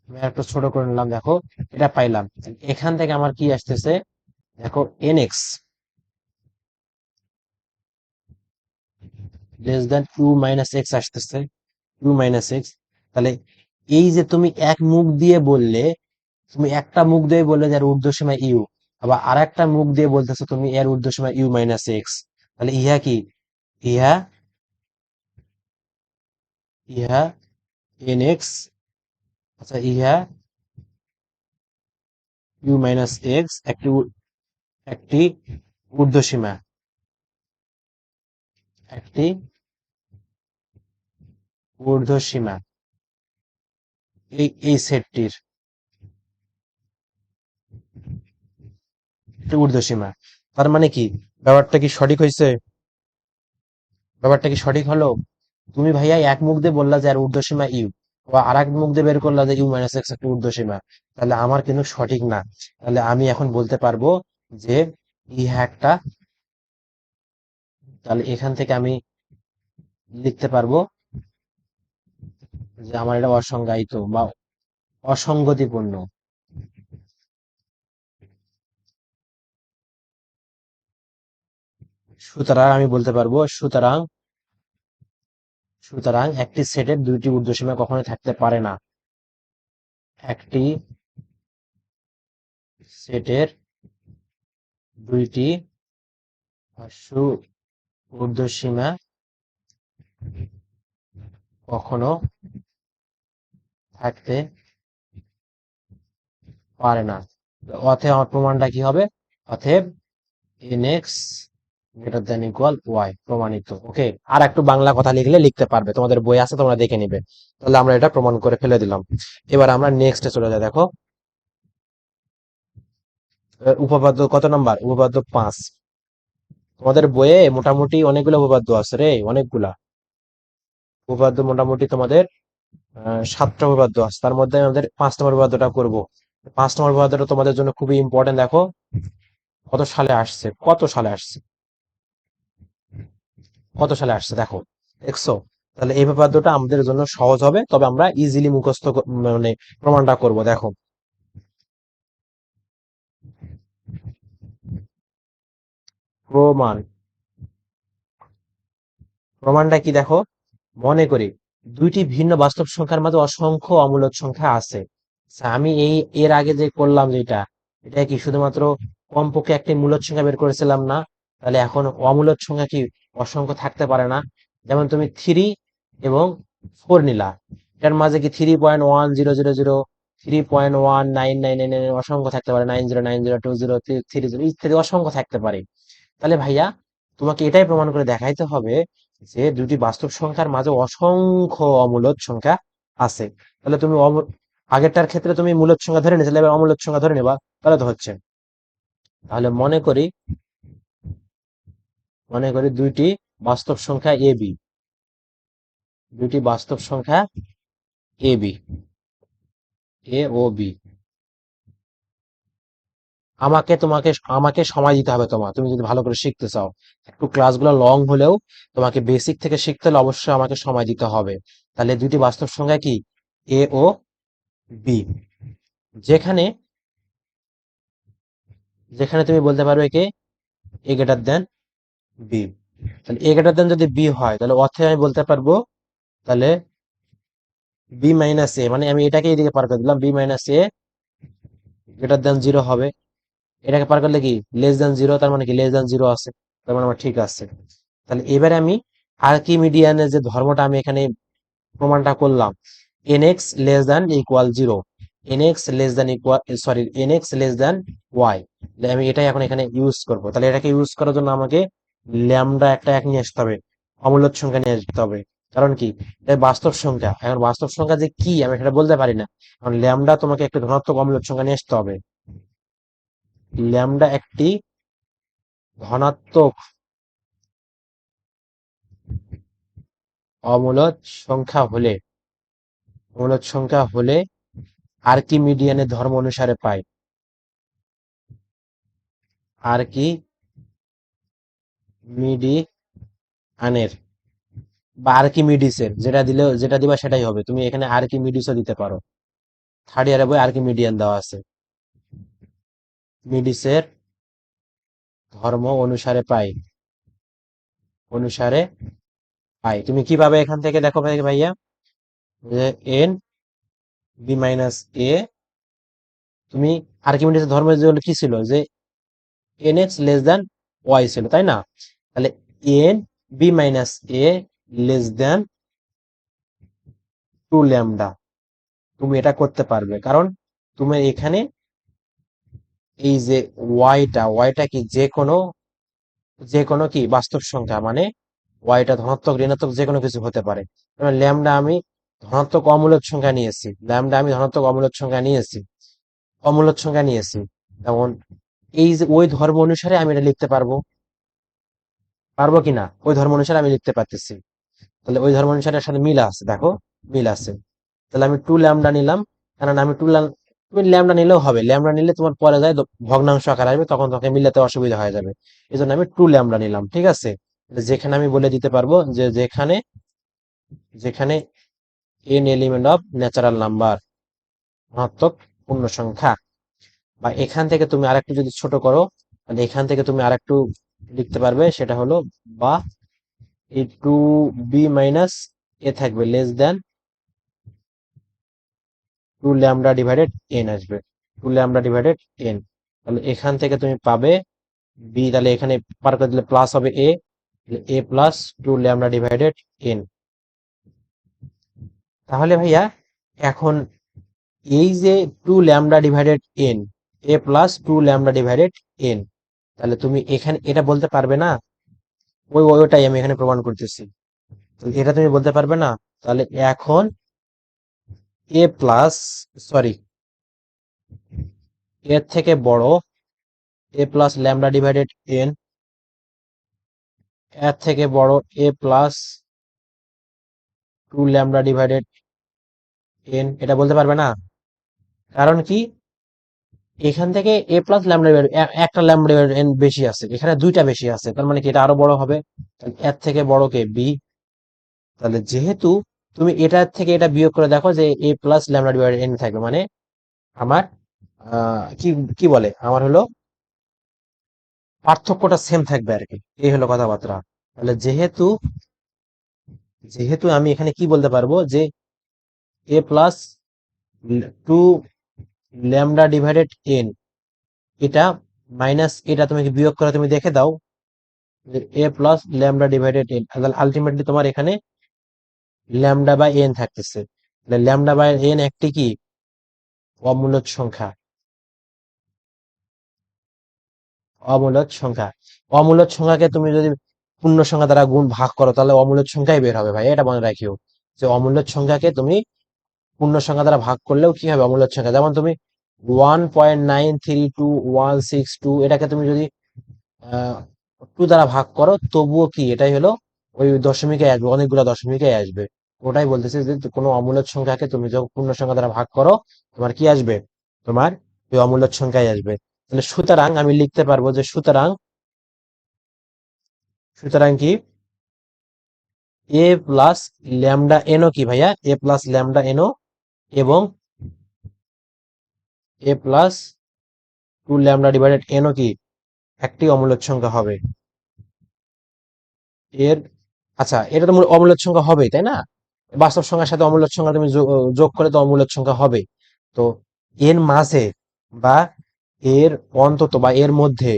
[SPEAKER 1] আমি আর একটু ছোট করে নিলাম, দেখো এটা পাইলাম। এখান থেকে আমার কি আসতেছে, দেখো N X less than U minus X আসতেছে, ইউ মাইনাস এক্স। তাহলে এই যে তুমি এক মুখ দিয়ে বললে, তুমি একটা মুখ দিয়ে বললে যে এর ঊর্ধ্বসীমা ইউ, আবার আর একটা মুখ দিয়ে বলতেছো তুমি এর ঊর্ধ্বসীমা ইউ মাইনাস এক্স। তাহলে ইহা কি, ইহা ইহা এন এক্স, আচ্ছা ইহা ইউ মাইনাস এক্স একটি একটি ঊর্ধ্বসীমা, একটি ঊর্ধ্বসীমা, এই সেটটির একটি ঊর্ধ্বসীমা। তার মানে কি, ব্যাপারটা কি সঠিক হয়েছে, ব্যাপারটা কি সঠিক হলো? তুমি ভাইয়া এক মুখ দিয়ে বললা যে আর ঊর্ধ্বসীমা ইউ, বা আর এক মুখ দিয়ে বের করলা যে ইউ মাইনাস এক্স একটা ঊর্ধ্বসীমা, তাহলে আমার কিন্তু সঠিক না। তাহলে আমি এখন বলতে পারবো যে ইহা একটা, তাহলে এখান থেকে আমি লিখতে পারবো যে আমার এটা অসংজ্ঞায়িত বা অসঙ্গতিপূর্ণ। সুতরাং আমি বলতে পারবো, সুতরাং সুতরাং একটি সেটের দুইটি ঊর্ধ্বসীমা কখনোই থাকতে পারে না, একটি সেটের দুইটি ঊর্ধ্বসীমা কখনো থাকতে পারে না। অতএব আমার প্রমাণটা কি হবে, অতএব N X greater than equal Y প্রমাণিত। ওকে, আর একটু বাংলা কথা লিখলে লিখতে পারবে, তোমাদের বই আছে তোমরা দেখে নিবে। তাহলে আমরা এটা প্রমাণ করে ফেলে দিলাম। এবার আমরা নেক্সটে চলে যাই, দেখো উপপাদ্য কত নাম্বার, উপপাদ্য 5। তোমাদের বইয়ে মোটামুটি অনেকগুলো উপপাদ্য আছে রে, অনেকগুলা উপপাদ্য, মোটামুটি তোমাদের 7টা উপপাদ্য আছে, তার মধ্যে আমাদের 5 নম্বর উপপাদ্যটা করব। পাঁচ নম্বর উপপাদ্যটা তোমাদের জন্য খুবই ইম্পর্টেন্ট। দেখো কত সালে আসছে দেখো, দেখছো? তাহলে এই উপপাদ্যটা আমাদের জন্য সহজ হবে, তবে আমরা ইজিলি মুখস্থ মানে প্রমাণটা করব। দেখো, প্রমাণ প্রমাণটা কি দেখো, মনে করি দুইটি ভিন্ন বাস্তব সংখ্যার মাঝে অসংখ্য অমূলদ সংখ্যা আছে। আচ্ছা, আমি এর আগে যে করলাম যেটা, এটা কি শুধুমাত্র কমপক্ষে একটি মূলদ সংখ্যা বের করেছিলাম না? তাহলে এখন অমূলদ সংখ্যা কি অসংখ্য থাকতে পারে না? যেমন তুমি 3 এবং 4 নিলা, এটার মাঝে কি 3.1000, 3.1999 অসংখ্য থাকতে পারে, 90902030 ইত্যাদি অসংখ্য থাকতে পারে। তাহলে ভাইয়া, তোমাকে এটাই প্রমাণ করে দেখাইতে হবে যে দুটি বাস্তব সংখ্যার মাঝে অসংখ্য অমূলদ সংখ্যা আছে। তাহলে তুমি আগেরটার ক্ষেত্রে তুমি মূলদ সংখ্যা ধরে নিয়েছিলে, এবার অমূলদ সংখ্যা ধরে নেবা, তাহলে তো হচ্ছে। তাহলে মনে করি দুইটি বাস্তব সংখ্যা এ বি, দুইটি বাস্তব সংখ্যা এ বি, এ ও বি। আমাকে সময় দিতে হবে, তুমি যদি ভালো করে শিখতে চাও, একটু ক্লাসগুলো লং হলেও তোমাকে বেসিক থেকে শিখতে হলে অবশ্যই আমাকে সময় দিতে হবে। তাহলে দুইটি বাস্তব সংখ্যা কি, এ ও বি, যেখানে যেখানে তুমি বলতে পারো একে এ গ্রেটার দেন বি। তাহলে এ গ্রেটার দেন যদি বি হয়, তাহলে অর্থে আমি বলতে পারবো, তাহলে বি মাইনাস এ, মানে আমি এটাকে এইদিকে পার করে দিলাম, বি মাইনাস এ গ্রেটার দেন 0 হবে। এটাকে পার করলে কি লেস দেন 0, তার মানে কি লেস দেন 0 আছে, তার মানে আমার ঠিক আছে। তাহলে এবারে আমি আর্কিমিডিয়ানের যে ধর্মটা আমি এখানে প্রমাণটা করলাম, N X less than equal 0, NX less than equal, sorry, NX less than Y, আমি এটাই এখন এখানে ইউজ করব। তাহলে এটাকে ইউজ করার জন্য আমাকে ল্যামডা একটা এক নিয়ে আসতে হবে, অমূলদ সংখ্যা নিয়ে আসতে হবে। কারণ কি, এটা বাস্তব সংখ্যা, এখন বাস্তব সংখ্যা যে কি আমি সেটা বলতে পারি না। এখন ল্যামডা তোমাকে একটা ধনাত্মক অমূলদ সংখ্যা নিয়ে আসতে হবে। ল্যামডা একটি ধনাত্মক অমূলদ সংখ্যা হলে অমূলদ সংখ্যা হলে আর্কিমিডিয়ানের ধর্ম অনুসারে পাই, আর্কিমিডিয়ানের বা আর্কিমিডিসের, যেটা দিবা সেটাই হবে। তুমি এখানে আর্কিমিডিসও দিতে পারো, থার্ড ইয়ারে বই আর্কিমিডিয়ান দেওয়া আছে। মিডিসের ধর্ম অনুসারে পাই। তুমি কিভাবে এখান থেকে দেখো ভাইয়া, যে এন বি মাইনাস এ, তুমি আর্কিমিডিসের ধর্মের যে কি ছিল, যে N X less than Y ছিল, তাই না? তাহলে N B minus A less than 2 lambda, তুমি এটা করতে পারবে, কারণ তুমি এখানে এই যে ওয়াইটা কি যে কোনো কি বাস্তব সংখ্যা, মানে ওয়াইটা ধনাত্মক ঋণাত্মক যে কোনো কিছু হতে পারে। যেমন ল্যামডা আমি ধনাত্মক অমূলদ সংখ্যা নিয়েছি, অমূলদ সংখ্যা নিয়েছি। যেমন এই যে ওই ধর্ম অনুসারে আমি এটা লিখতে পারবো কিনা, ওই ধর্ম অনুসারে আমি লিখতে পারতেছি। তাহলে ওই ধর্ম অনুসারে এর সাথে মিল আছে, দেখো মিল আছে। তাহলে আমি 2 ল্যামডা নিলাম, কারণ আমি তুমি ল্যামডা নিলেও হবে, ল্যামডা নিলে তোমার পরে যায় ভগ্নাংশ আকার আসবে, তখন তোমাকে মিলাতে অসুবিধা হয়ে যাবে। এই জন্য আমি 2 ল্যামডা নিলাম, ঠিক আছে? যেখানে আমি বলে দিতে পারবো যে যেখানে যেখানে N element of natural number, ধনাত্মক পূর্ণ সংখ্যা। বা এখান থেকে তুমি আরেকটু যদি ছোট করো, তাহলে এখান থেকে তুমি আরেকটু লিখতে পারবে, সেটা হলো বা এই 2b - এ থাকবে less than 2 lambda divided N আসবে, 2 ল্যামডা ডিভাইডেড এন। তাহলে এখান থেকে তুমি পাবে বি, তাহলে এখানে পার করে দিলে প্লাস হবে এ প্লাস 2 ল্যামডা ডিভাইডেড এন। তাহলে ভাইয়া, এখন এই যে 2 lambda divided N, a+2 lambda divided N, তাহলে তুমি এখানে এটা বলতে পারবে না? ওইটাই আমি এখানে প্রমাণ করতেছি। তো এটা তুমি বলতে পারবে না? তাহলে এখন এ প্লাস, সরি, এর থেকে বড় a+ল্যামডা ডিভাইডেড এন, এর থেকে বড় a+2 ল্যামডা ডিভাইডেড এন, এটা বলতে পারবে না? কারণ কি, এখান থেকে এ প্লাস ল্যামডা একটা ল্যামডা এন বেশি আছে, এখানে দুইটা বেশি আছে, তার মানে কি এটা আরো বড় হবে। তাহলে এর থেকে বড় কে বি। তাহলে যেহেতু তুমি এটার থেকে এটা বিয়োগ করে দেখো যে A plus lambda divided N থাকবে, মানে আমার কি কি বলে আমার হলো পার্থক্যটা সেম থাকবে আর কি, এই হলো কথাবার্তা। তাহলে যেহেতু যেহেতু আমি এখানে কি বলতে পারবো যে A plus two lambda divided N, এটা মাইনাস এটা তুমি বিয়োগ করে তুমি দেখে দাও যে A plus lambda divided N, তাহলে আলটিমেটলি তোমার এখানে ল্যামডা বাই এন থাকতেছে। তাহলে ল্যামডা বাই এন একটি কি অমূলদ সংখ্যা, অমূলদ সংখ্যা। অমূলদ সংখ্যাকে তুমি যদি পূর্ণ সংখ্যা দ্বারা গুণ ভাগ করো তাহলে অমূলদ সংখ্যাই বের হবে ভাই, এটা মনে রাখিও যে অমূলদ সংখ্যাকে তুমি পূর্ণ সংখ্যা দ্বারা ভাগ করলেও কি হবে অমূলদ সংখ্যা। যেমন তুমি 1.932 162 এটাকে তুমি যদি 2 দ্বারা ভাগ করো তবুও কি এটাই হলো ওই দশমিকে আসবে, অনেকগুলো দশমিকে আসবে। ওটাই বলতেছে যে কোনো অমূলদ সংখ্যাকে তুমি যখন পূর্ণ সংখ্যা দ্বারা ভাগ করো তোমার কি আসবে, তোমার ওই অমূলদ সংখ্যাই আসবে। তাহলে সুতরাং আমি লিখতে পারবো যে সুতরাং সুতরাং কি এ প্লাস ল্যামডা এনও কি ভাইয়া, এ প্লাস ল্যামডা এনও এবং A plus two lambda divided এনও কি একটি অমূলদ সংখ্যা হবে এর। আচ্ছা, এটা তো অমূলদ সংখ্যা হবেই তাই না, বাস্তব সংখ্যার সাথে অমূলদ সংখ্যা তুমি যোগ করে তো অমূলদ সংখ্যা হবে। তো এর মাঝে বা এর অন্তত বা এর মধ্যে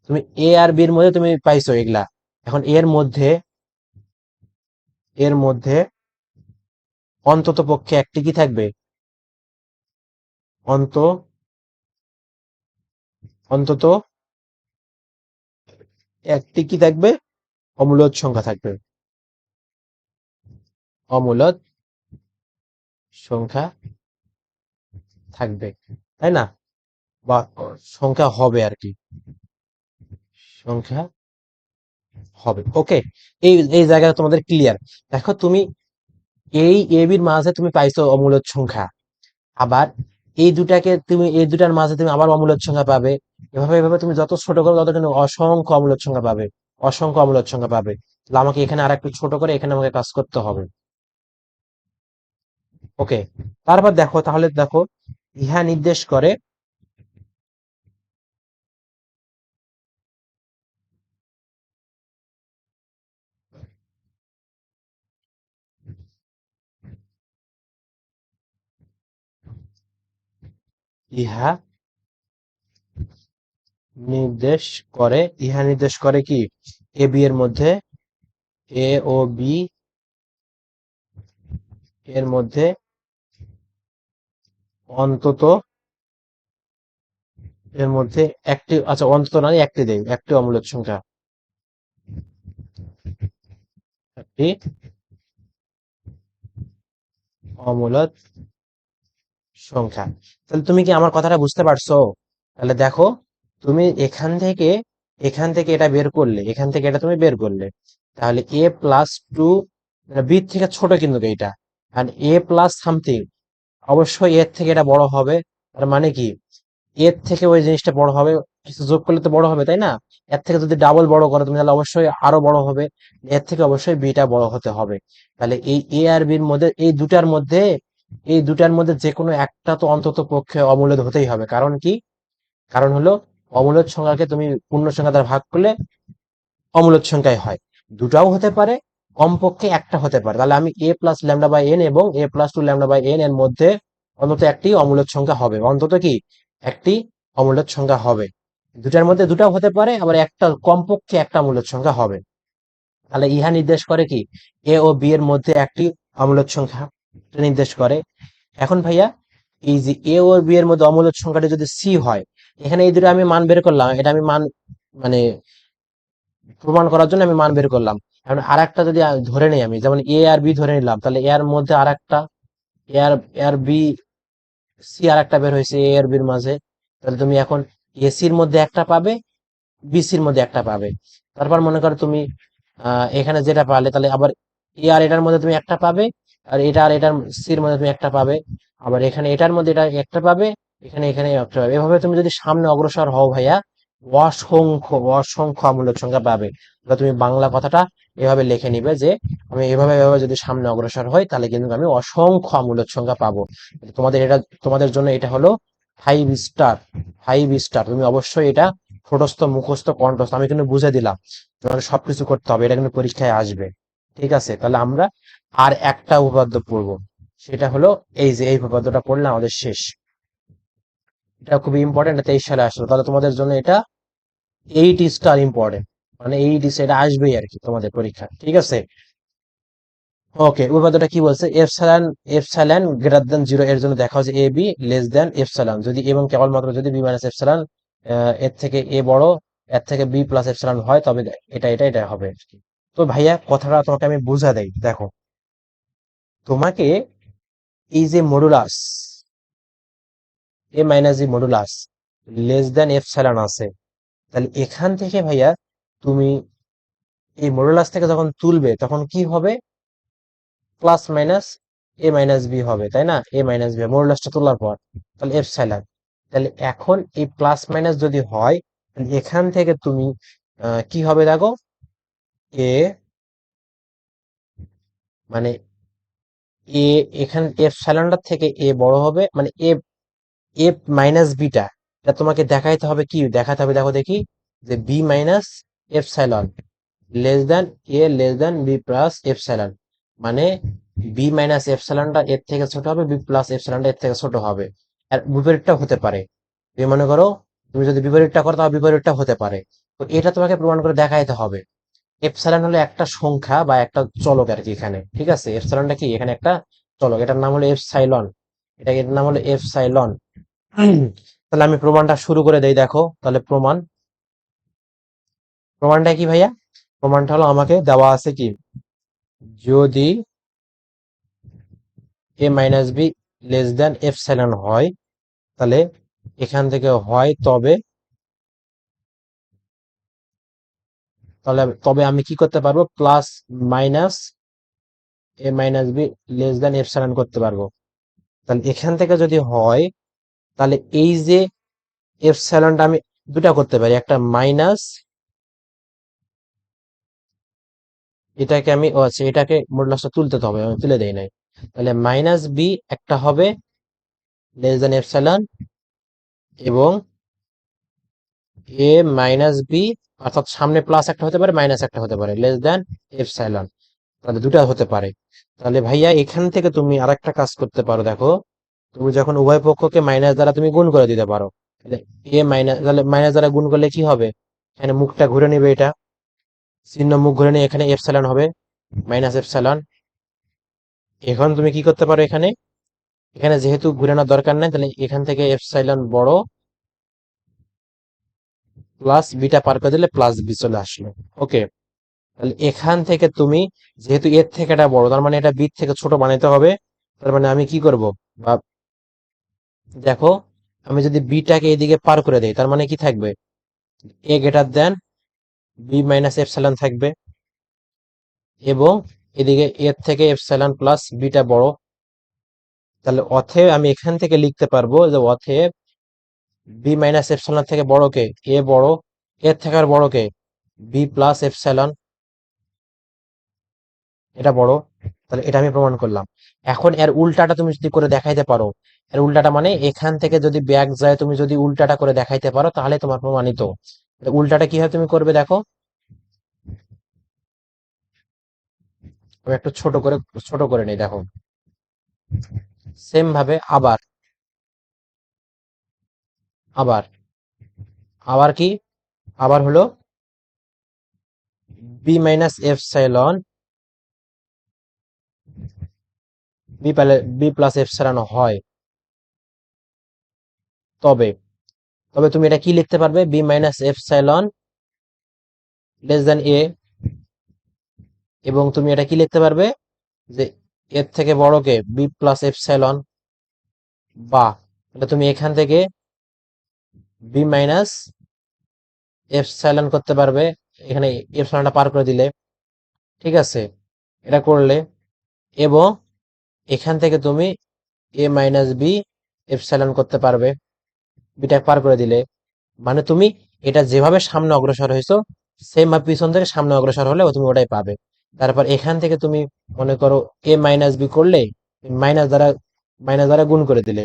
[SPEAKER 1] তুমি এ আর বি এর মধ্যে তুমি পাইছো এগুলা, এখন এর মধ্যে অন্তত পক্ষে একটি কি থাকবে, অন্ত অন্তত একটি কি থাকবে, অমূলদ সংখ্যা থাকবে, অমূলদ সংখ্যা থাকবে, তাই না, বা সংখ্যা হবে আর কি, সংখ্যা হবে। ওকে, এই এই জায়গাটা তোমাদের ক্লিয়ার। দেখো তুমি এই এ বির মাঝে তুমি পাইছো অমূলদ সংখ্যা, আবার এই দুটার মাঝে তুমি আবার অমূলদ সংখ্যা পাবে। এভাবে এভাবে তুমি যত ছোট করো তত কিন্তু অসংখ্য অমূলদ সংখ্যা পাবে, অসংখ্য অমূলদ সংখ্যা পাবে। তাহলে আমাকে এখানে আর একটু ছোট করে এখানে আমাকে কাজ করতে হবে। ওকে, তারপর দেখো, তাহলে দেখো ইহা নির্দেশ করে, ইহা নির্দেশ ইহা নির্দেশ করে কি এ বি এর মধ্যে, এ ও বি এর মধ্যে অন্তত এর মধ্যে একটি, আচ্ছা অন্তত নয় একটি দেয়, একটি অমূলদ সংখ্যা, একটি অমূলদ সংখ্যা। তাহলে তুমি কি আমার কথাটা বুঝতে পারছো? তাহলে দেখো তুমি এখান থেকে এটা বের করলে, এখান থেকে এটা তুমি বের করলে, তাহলে এ প্লাস টু বি থেকে ছোট কিন্তু এইটা, আর এ প্লাস সামথিং অবশ্যই এর থেকে এটা বড় হবে। তার মানে কি এর থেকে ওই জিনিসটা বড় হবে, কিছু যোগ করলে তো বড় হবে তাই না, এর থেকে যদি ডাবল বড় করো তুমি তাহলে অবশ্যই আরো বড় হবে, এর থেকে অবশ্যই বিটা বড় হতে হবে। তাহলে এই এ আর বির মধ্যে এই দুটার মধ্যে যে কোনো একটা তো অন্তত পক্ষে অমূলদ হতেই হবে। কারণ কি, কারণ হলো অমূলদ সংখ্যাকে তুমি পূর্ণ সংখ্যা দ্বারা ভাগ করলে অমূলদ সংখ্যায় হয়, দুটাও হতে পারে, কমপক্ষে একটা হতে পারে। তাহলে আমি A plus lambda by N এবং A plus two lambda by N এর মধ্যে অন্তত একটি অমূলদ সংখ্যা হবে, অন্তত কি একটি অমূলদ সংখ্যা হবে। দুটার মধ্যে দুটাও হতে পারে, আবার একটা কমপক্ষে একটা অমূলদ সংখ্যা হবে। তাহলে ইহা নির্দেশ করে কি এ ও বি এর মধ্যে একটি অমূলদ সংখ্যা নির্দেশ করে। এখন ভাইয়া এই যে এ ও বি এর মধ্যে অমূলদ সংখ্যাটা যদি সি হয়, এখানে এই দুটো আমি মান বের করলাম, এটা আমি মান মানে প্রমাণ করার জন্য আমি মান বের করলাম। এখন আর একটা যদি ধরে নেই আমি, যেমন এ আর বি ধরে নিলাম, তাহলে এর মধ্যে আর একটা এ আর বি সি আর একটা বের হয়েছে এ আর বির মাঝে, তাহলে তুমি এখন এসির মধ্যে একটা পাবে, বিসির মধ্যে একটা পাবে। তারপর মনে করো তুমি এখানে যেটা পালে, তাহলে আবার এ আর এটার মধ্যে তুমি একটা পাবে, আর এটা আর এটার সির মধ্যে তুমি একটা পাবে, আবার এখানে এটার মধ্যে এটা একটা পাবে, এখানে এখানে রাখতে পারবে। এভাবে তুমি যদি সামনে অগ্রসর হও ভাইয়া, অসংখ্য অসংখ্য অমূলক সংখ্যা পাবে। তাহলে তুমি বাংলা কথাটা এভাবে লিখে নিবে যে আমি এভাবে এভাবে যদি সামনে অগ্রসর হই তাহলে কিন্তু আমি অসংখ্য অমূলক সংখ্যা পাবো। তোমাদের এটা, তোমাদের জন্য এটা হলো 5 স্টার। 5 স্টার, তুমি অবশ্যই এটা ঠোঁটস্থ মুখস্থ কণ্ঠস্থ আমি কিন্তু বুঝে দিলাম, তোমাদের সবকিছু করতে হবে, এটা কিন্তু পরীক্ষায় আসবে। ঠিক আছে, তাহলে আমরা আর একটা উপপাদ্য পড়বো, সেটা হলো এই যে এই উপপাদ্যটা পড়লে আমাদের শেষ। এটা খুবই ইম্পর্টেন্ট, 23 সালে আসলো, তাহলে তোমাদের জন্য এটা 8 স্টার ইম্পর্টেন্ট, মানে 8 এটা আসবেই আর কি তোমাদের পরীক্ষা। ঠিক আছে, ওকে, উপপাদ্যটা কি বলছে, এপসাইলন এপসাইলন গ্রেটার দেন 0 এর জন্য দেখা হচ্ছে এ বি লেস দেন এপসাইলন, যদি এবং কেবলমাত্র যদি বি মাইনাস এপসাইলন এর থেকে এ বড়, এর থেকে বি প্লাস এপসাইলন হয়, তবে এটা হবে আর কি। তো ভাইয়া কথাটা তোমাকে আমি বুঝা দেই, দেখো তোমাকে এই যে modulus A minus B modulus less than epsilon আছে, তাহলে এখান থেকে ভাইয়া তুমি এই মডুলাস থেকে যখন তুলবে তখন কি হবে, প্লাস মাইনাস এ মাইনাস বি হবে, তাই না, এ মাইনাস বি মডুলাসটা তোলার পর, তাহলে এপসাইলন। তাহলে এখন এই প্লাস মাইনাস যদি হয়, তাহলে এখান থেকে তুমি কি হবে দেখো, এ মানে এ, এখানে এপসাইলনটার থেকে এ বড় হবে, মানে এ এ মাইনাস বিটা, এটা তোমাকে দেখাইতে হবে, কি দেখাতে হবে দেখো দেখি, যে B minus epsilon less than A less than B plus epsilon, মানে বি মাইনাস এপসাইলনটা এর থেকে ছোট হবে, বি প্লাস এপসাইলনটা এর থেকে ছোট হবে। আর বিপরীতটা হতে পারে, তুমি মনে করো তুমি যদি বিপরীতটা করো তাহলে বিপরীতটা হতে পারে। তো এটা তোমাকে প্রমাণ করে দেখাইতে হবে। এপসাইলন হলো একটা সংখ্যা বা একটা চলক আর কি এখানে, ঠিক আছে, এপসাইলনটা কি এখানে একটা চলক, এটার নাম হলো এপসাইলন, এর নাম হলো এপসাইলন। তাহলে আমি প্রমাণটা শুরু করে দেই, দেখো তাহলে প্রমাণটা কি ভাইয়া, প্রমাণটা হলো আমাকে দেওয়া আছে কি, যদি A minus B less than epsilon হয়, তাহলে এখান থেকে হয় তবে, তাহলে তবে আমি কি করতে পারবো, প্লাস মাইনাস এ minus B less than epsilon করতে পারবো। তাহলে এখান থেকে যদি হয়, তাহলে এই যে এপসাইলনটা আমি দুটা করতে পারি, একটা মাইনাস, এটাকে আমি ও আচ্ছা এটাকে মডুলাসটা তুলতে তো হবে, আমি তুলে দেই নাই, তাহলে মাইনাস বি একটা হবে লেস দেন এপসাইলন, এবং এ মাইনাস বি, অর্থাৎ সামনে প্লাস একটা হতে পারে মাইনাস একটা হতে পারে, লেস দেন এপসাইলন, তাহলে দুটা হতে পারে। তাহলে ভাইয়া এখান থেকে তুমি আরেকটা কাজ করতে পারো, দেখো তুমি যখন উভয় পক্ষকে মাইনাস দ্বারা তুমি গুণ করে দিতে পারো, তাহলে এ মাইনাস, তাহলে মাইনাস দ্বারা গুণ করলে কি হবে, এখানে মুখটা ঘুরে নিবে, এটা চিহ্ন মুখ ঘুরে নিয়ে এখানে এপসাইলন হবে, মাইনাস এপসাইলন। এখন তুমি কি করতে পারো, এখানে এখানে যেহেতু ঘুরানোর দরকার নাই, তাহলে এখান থেকে এপসাইলন বড়, প্লাস বিটা পার করে দিলে প্লাস বি চলে আসলো। ওকে, তাহলে এখান থেকে তুমি, যেহেতু এর থেকে এটা বড়, তার মানে এটা বি থেকে ছোট বানাইতে হবে। তার মানে আমি কি করব, বা দেখো আমি যদি বিটাকে এদিকে পার করে দেই, তার মানে কি থাকবে, A greater than B minus epsilon থাকবে, এবং এদিকে এর থেকে এপসাইলন প্লাস বিটা বড়। তাহলে অতএব আমি এখান থেকে লিখতে পারবো যে অতএব বি মাইনাস এপসাইলন থেকে বড় কে, এ বড়, এর থেকে আর বড় কে, বি প্লাস এপসাইলন, এটা বড়। তাহলে এটা আমি প্রমাণ করলাম। এখন এর উল্টাটা তুমি যদি করে দেখাইতে পারো, এর উল্টাটা মানে এখান থেকে যদি ব্যাক যায়, তুমি যদি উল্টাটা করে দেখাইতে পারো তাহলে তোমার প্রমাণিত। উল্টাটা কিভাবে তুমি করবে দেখো, আমি একটু ছোট করে নেই, দেখো সেম ভাবে আবার আবার আবার কি, আবার হলো B minus epsilon B plus epsilon হয়, তবে তবে তুমি এটা কি লিখতে পারবে, B minus epsilon less than A, এবং তুমি এটা কি লিখতে পারবে, যে এর থেকে বড়কে বি প্লাস এপসাইলন, বা এটা তুমি এখান থেকে বি মাইনাস এপসাইলন করতে পারবে, এখানে এপসাইলনটা পার করে দিলে, ঠিক আছে, এটা করলে, এবং এখান থেকে তুমি এ মাইনাস বি এপসাইলন করতে পারবে। বিটা পার করে দিলে, মানে তুমি এটা যেভাবে সামনে অগ্রসর হয়েছো সেম ভাবে পিছন থেকে সামনে অগ্রসর হলে তুমি ওটাই পাবে। তারপর এখান থেকে তুমি মনে করো এ মাইনাস বি করলে মাইনাস দ্বারা গুণ করে দিলে,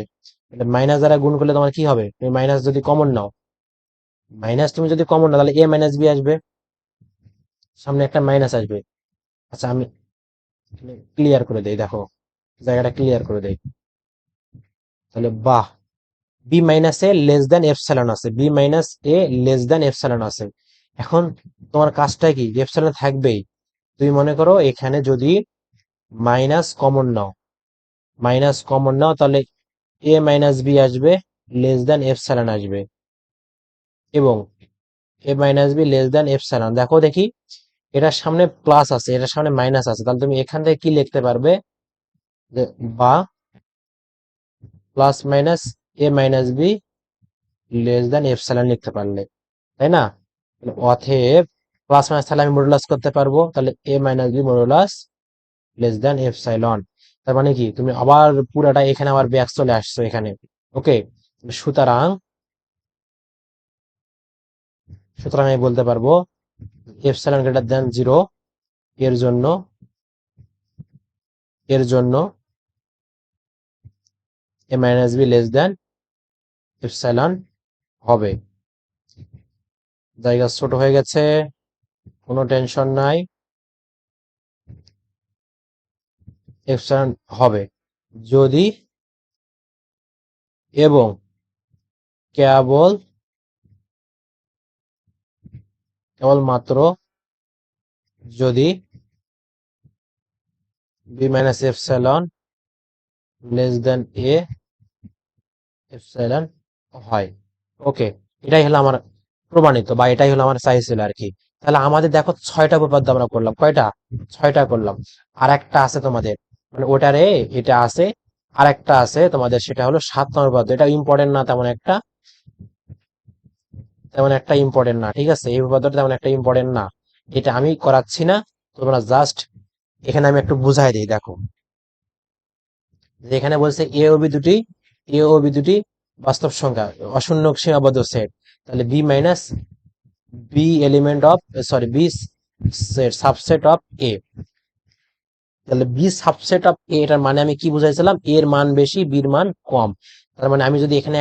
[SPEAKER 1] মাইনাস দ্বারা গুণ করলে তোমার কি হবে, তুমি মাইনাস যদি কমন নাও, তুমি যদি কমন নাও তাহলে এ মাইনাস বি আসবে, সামনে একটা মাইনাস আসবে। আচ্ছা আমি ক্লিয়ার করে দেই, দেখো জায়গাটা ক্লিয়ার করে দেই। তাহলে বাহ, B minus A less than epsilon আছে, B minus A less than epsilon আছে। এখন তোমার কাজটা কি, এপসাইলন থাকবেই। তুমি মনে করো এখানে যদি মাইনাস কমন নাও, তাহলে এ মাইনাস বি আসবে, লেস দেন এপসাইলন আসবে, এবং A minus B less than epsilon. দেখো দেখি, এটার সামনে প্লাস আছে, এটার সামনে মাইনাস আছে, তাহলে তুমি এখান থেকে কি লিখতে পারবে, যে বা প্লাস মাইনাস এ minus B less than epsilon লিখতে পারলে, তাই না? অতএব প্লাস মাইনাস তাহলে আমি মডুলাস করতে পারবো, তাহলে এ minus B modulus less than epsilon. তার মানে কি, তুমি আবার পুরাটা এখানে আবার ব্যাক চলে আসছো এখানে। ওকে, সুতরাং আমি বলতে পারবো এপসাইলন গ্রেটার দেন 0 এর জন্য A minus B less than epsilon হবে। জায়গা ছোট হয়ে গেছে, কোনো টেনশন নাই, এপসাইলন হবে যদি এবং কেবল মাত্র যদি B minus epsilon less than A epsilon হয়। ওকে, এটাই হলো আমার প্রমাণিত, বা এটাই হলো আমার চাইছিল আর কি। তাহলে আমাদের দেখো 6টা উপপাদ্য আমরা করলাম, কয়টা, 6টা করলাম। আর একটা আছে তোমাদের, মানে ওটারে এটা আছে, আর একটা আছে তোমাদের, সেটা হলো 7 নম্বর উপপাদ্য। এটা ইম্পর্টেন্ট না তেমন একটা, ইম্পর্টেন্ট না, ঠিক আছে, এই উপপাদ্যটা তেমন একটা ইম্পর্টেন্ট না, এটা আমি করাচ্ছি না, তোমরা জাস্ট এখানে আমি একটু বুঝাই দিই। দেখো যে এখানে বলছে এ ও বি দুটি বাস্তব সংখ্যা, অশূন্য সীমাবদ্ধ সেট, তাহলে B minus B element of, sorry B set subset of A, তাহলে বি সাবসেট অফ এ, এটার মানে আমি কি বুঝাইছিলাম, এর মান বেশি বির মান কম। তার মানে আমি যদি এখানে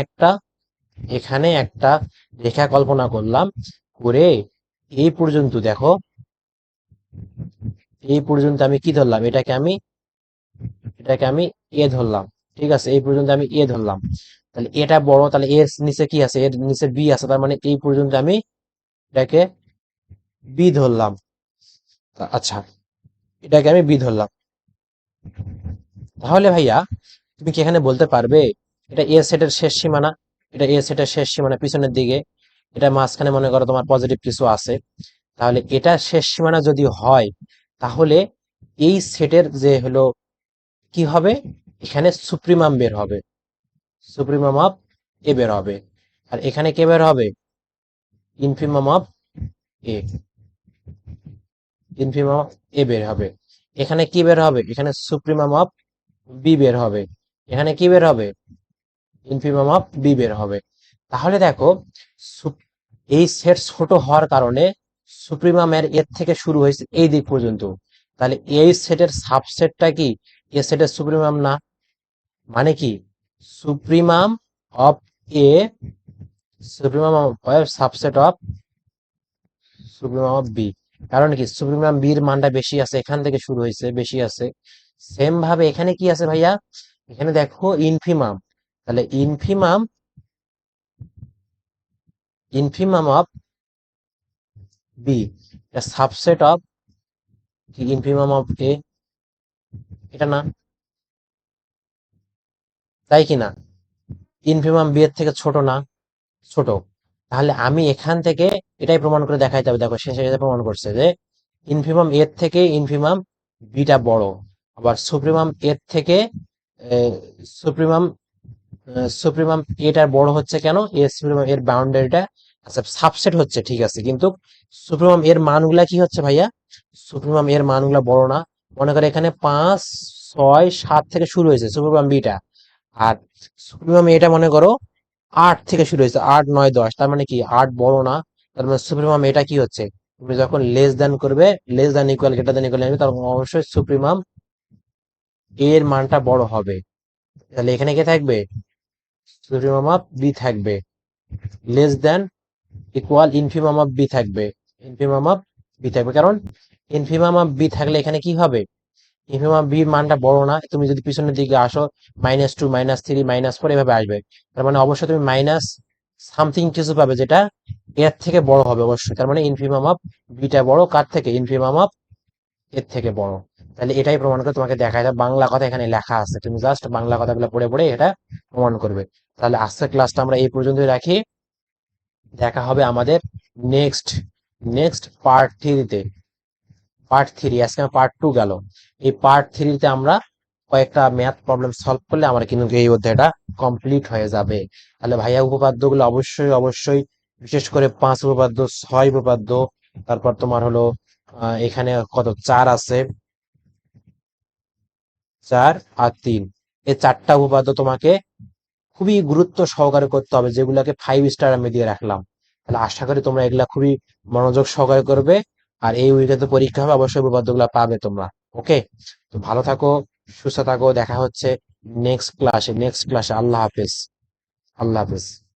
[SPEAKER 1] একটা রেখা কল্পনা করলাম, করে এই পর্যন্ত দেখো, এই পর্যন্ত আমি কি ধরলাম, এটাকে আমি এ ধরলাম, ঠিক আছে, এই পর্যন্ত আমি এ ধরলাম, তাহলে এটা বড়, তাহলে এর নিচে কি আছে, এর নিচে বি আছে, তার মানে এই পর্যন্ত আমি এটাকে বি ধরলাম। আচ্ছা, এটাকে আমি বি ধরলাম। তাহলে ভাইয়া তুমি কি এখানে বলতে পারবে এটা এ সেটের শেষ সীমানা, এটা এ সেটের শেষ সীমানা পিছনের দিকে, এটা মাঝখানে মনে করো তোমার পজিটিভ কিছু আছে, তাহলে এটা শেষ সীমানা যদি হয়, তাহলে এই সেটের যে হলো কি হবে, এখানে সুপ্রিমাম বের হবে, সুপ্রিমাম অফ এ বের হবে, আর এখানে কে বের হবে, infimum of A, infimum of A বের হবে। এখানে কি বের হবে, এখানে সুপ্রিমাম অফ বি বের হবে, এখানে কি বের হবে, ইনফিমাম অফ বি বের হবে। তাহলে দেখো, এই সেট ছোট হওয়ার কারণে সুপ্রিমামের এর থেকে শুরু হয়েছে এই দিক পর্যন্ত, তাহলে এই সেটের সাবসেটটা কি এ সেটের সুপ্রিমাম না, মানে কি supremum of A, supremum of subset of supremum of B, কারণ কি সুপ্রিমাম বির মানটা বেশি আছে, এখান থেকে শুরু হয়েছে, বেশি আছে। সেম ভাবে এখানে কি আছে ভাইয়া, এখানে দেখো ইনফিমাম, তাহলে infimum of B, subset of infimum of A, এটা না, তাই কি না, ইনফিমাম বি এর থেকে ছোট না, ছোট। তাহলে আমি এখান থেকে এটাই প্রমাণ করে দেখাইতে হবে, দেখো শেষে এটা প্রমাণ করছে যে ইনফিমাম এর থেকে ইনফিমাম বিটা বড়, আবার সুপ্রিমাম এর থেকে সুপ্রিমাম সুপ্রিমাম এটার বড় হচ্ছে কেন, এ সুপ্রিমাম এর বাউন্ডারিটা, আচ্ছা সাবসেট হচ্ছে ঠিক আছে, কিন্তু সুপ্রিমাম এর মানগুলা কি হচ্ছে ভাইয়া, সুপ্রিমাম এর মানগুলা বড় না, মনে করে এখানে 5 6 7 থেকে শুরু হয়েছে সুপ্রিমাম বিটা, আর সুপ্রিমাম এটা মনে করো আট থেকে শুরু হয়েছে, 8 9 10, তার মানে কি 8 বড় না? তার মানে সুপ্রিমাম এটা কি হচ্ছে, তুমি যখন লেস দেন করবে, less than equal greater than equal নেবে, তখন অবশ্যই সুপ্রিমাম এর মানটা বড় হবে। তাহলে এখানে কি থাকবে, সুপ্রিমাম অফ বি থাকবে, less than equal infimum of B থাকবে, ইনফিমাম অফ বি থাকবে, কারণ ইনফিমাম অফ বি থাকলে এখানে কি হবে, ইনফিমাম বি মানটা বড় না, তুমি যদি পিছনের দিকে আসো -2 -3 -4 এভাবে আসবে, তার মানে অবশ্যই তুমি মাইনাস সামথিং কিছু পাবে যেটা এর থেকে বড় হবে অবশ্যই, তার মানে ইনফিমাম অফ বিটা বড় কার থেকে, ইনফিমাম অফ এর থেকে বড়। তাহলে এটাই প্রমাণ করে তোমাকে দেখায়, বাংলা কথা এখানে লেখা আছে, তুমি জাস্ট বাংলা কথাগুলো পড়ে পড়ে এটা প্রমাণ করবে। তাহলে আজকের ক্লাসটা আমরা এই পর্যন্তই রাখি, দেখা হবে আমাদের নেক্সট নেক্সট পার্ট 3-তে। পার্ট 3, আজকে আমার পার্ট 2 গেল, এই পার্ট 3-তে আমরা কয়েকটা ম্যাথ প্রবলেম সলভ করলে আমার কিন্তু এই অধ্যায়টা কমপ্লিট হয়ে যাবে। তাহলে ভাইয়া উপপাদ্যগুলো অবশ্যই অবশ্যই, বিশেষ করে 5 উপপাদ্য, 6 উপপাদ্য, তারপর তোমার হলো এখানে কত 4 আছে, 4 আর 3, এই 4টা উপপাদ্য তোমাকে খুবই গুরুত্ব সহকারে করতে হবে, যেগুলোকে 5 স্টার আমি দিয়ে রাখলাম। তাহলে আশা করি তোমরা এগুলা খুবই মনোযোগ সহকারে করবে, আর এই উইকে তো পরীক্ষা হবে, অবশ্যই উপপাদ্যগুলো পাবে তোমরা। ওকে, তো ভালো থাকো, সুস্থ থাকো, দেখা হচ্ছে নেক্সট ক্লাসে। আল্লাহ হাফেজ। আল্লাহ হাফেজ।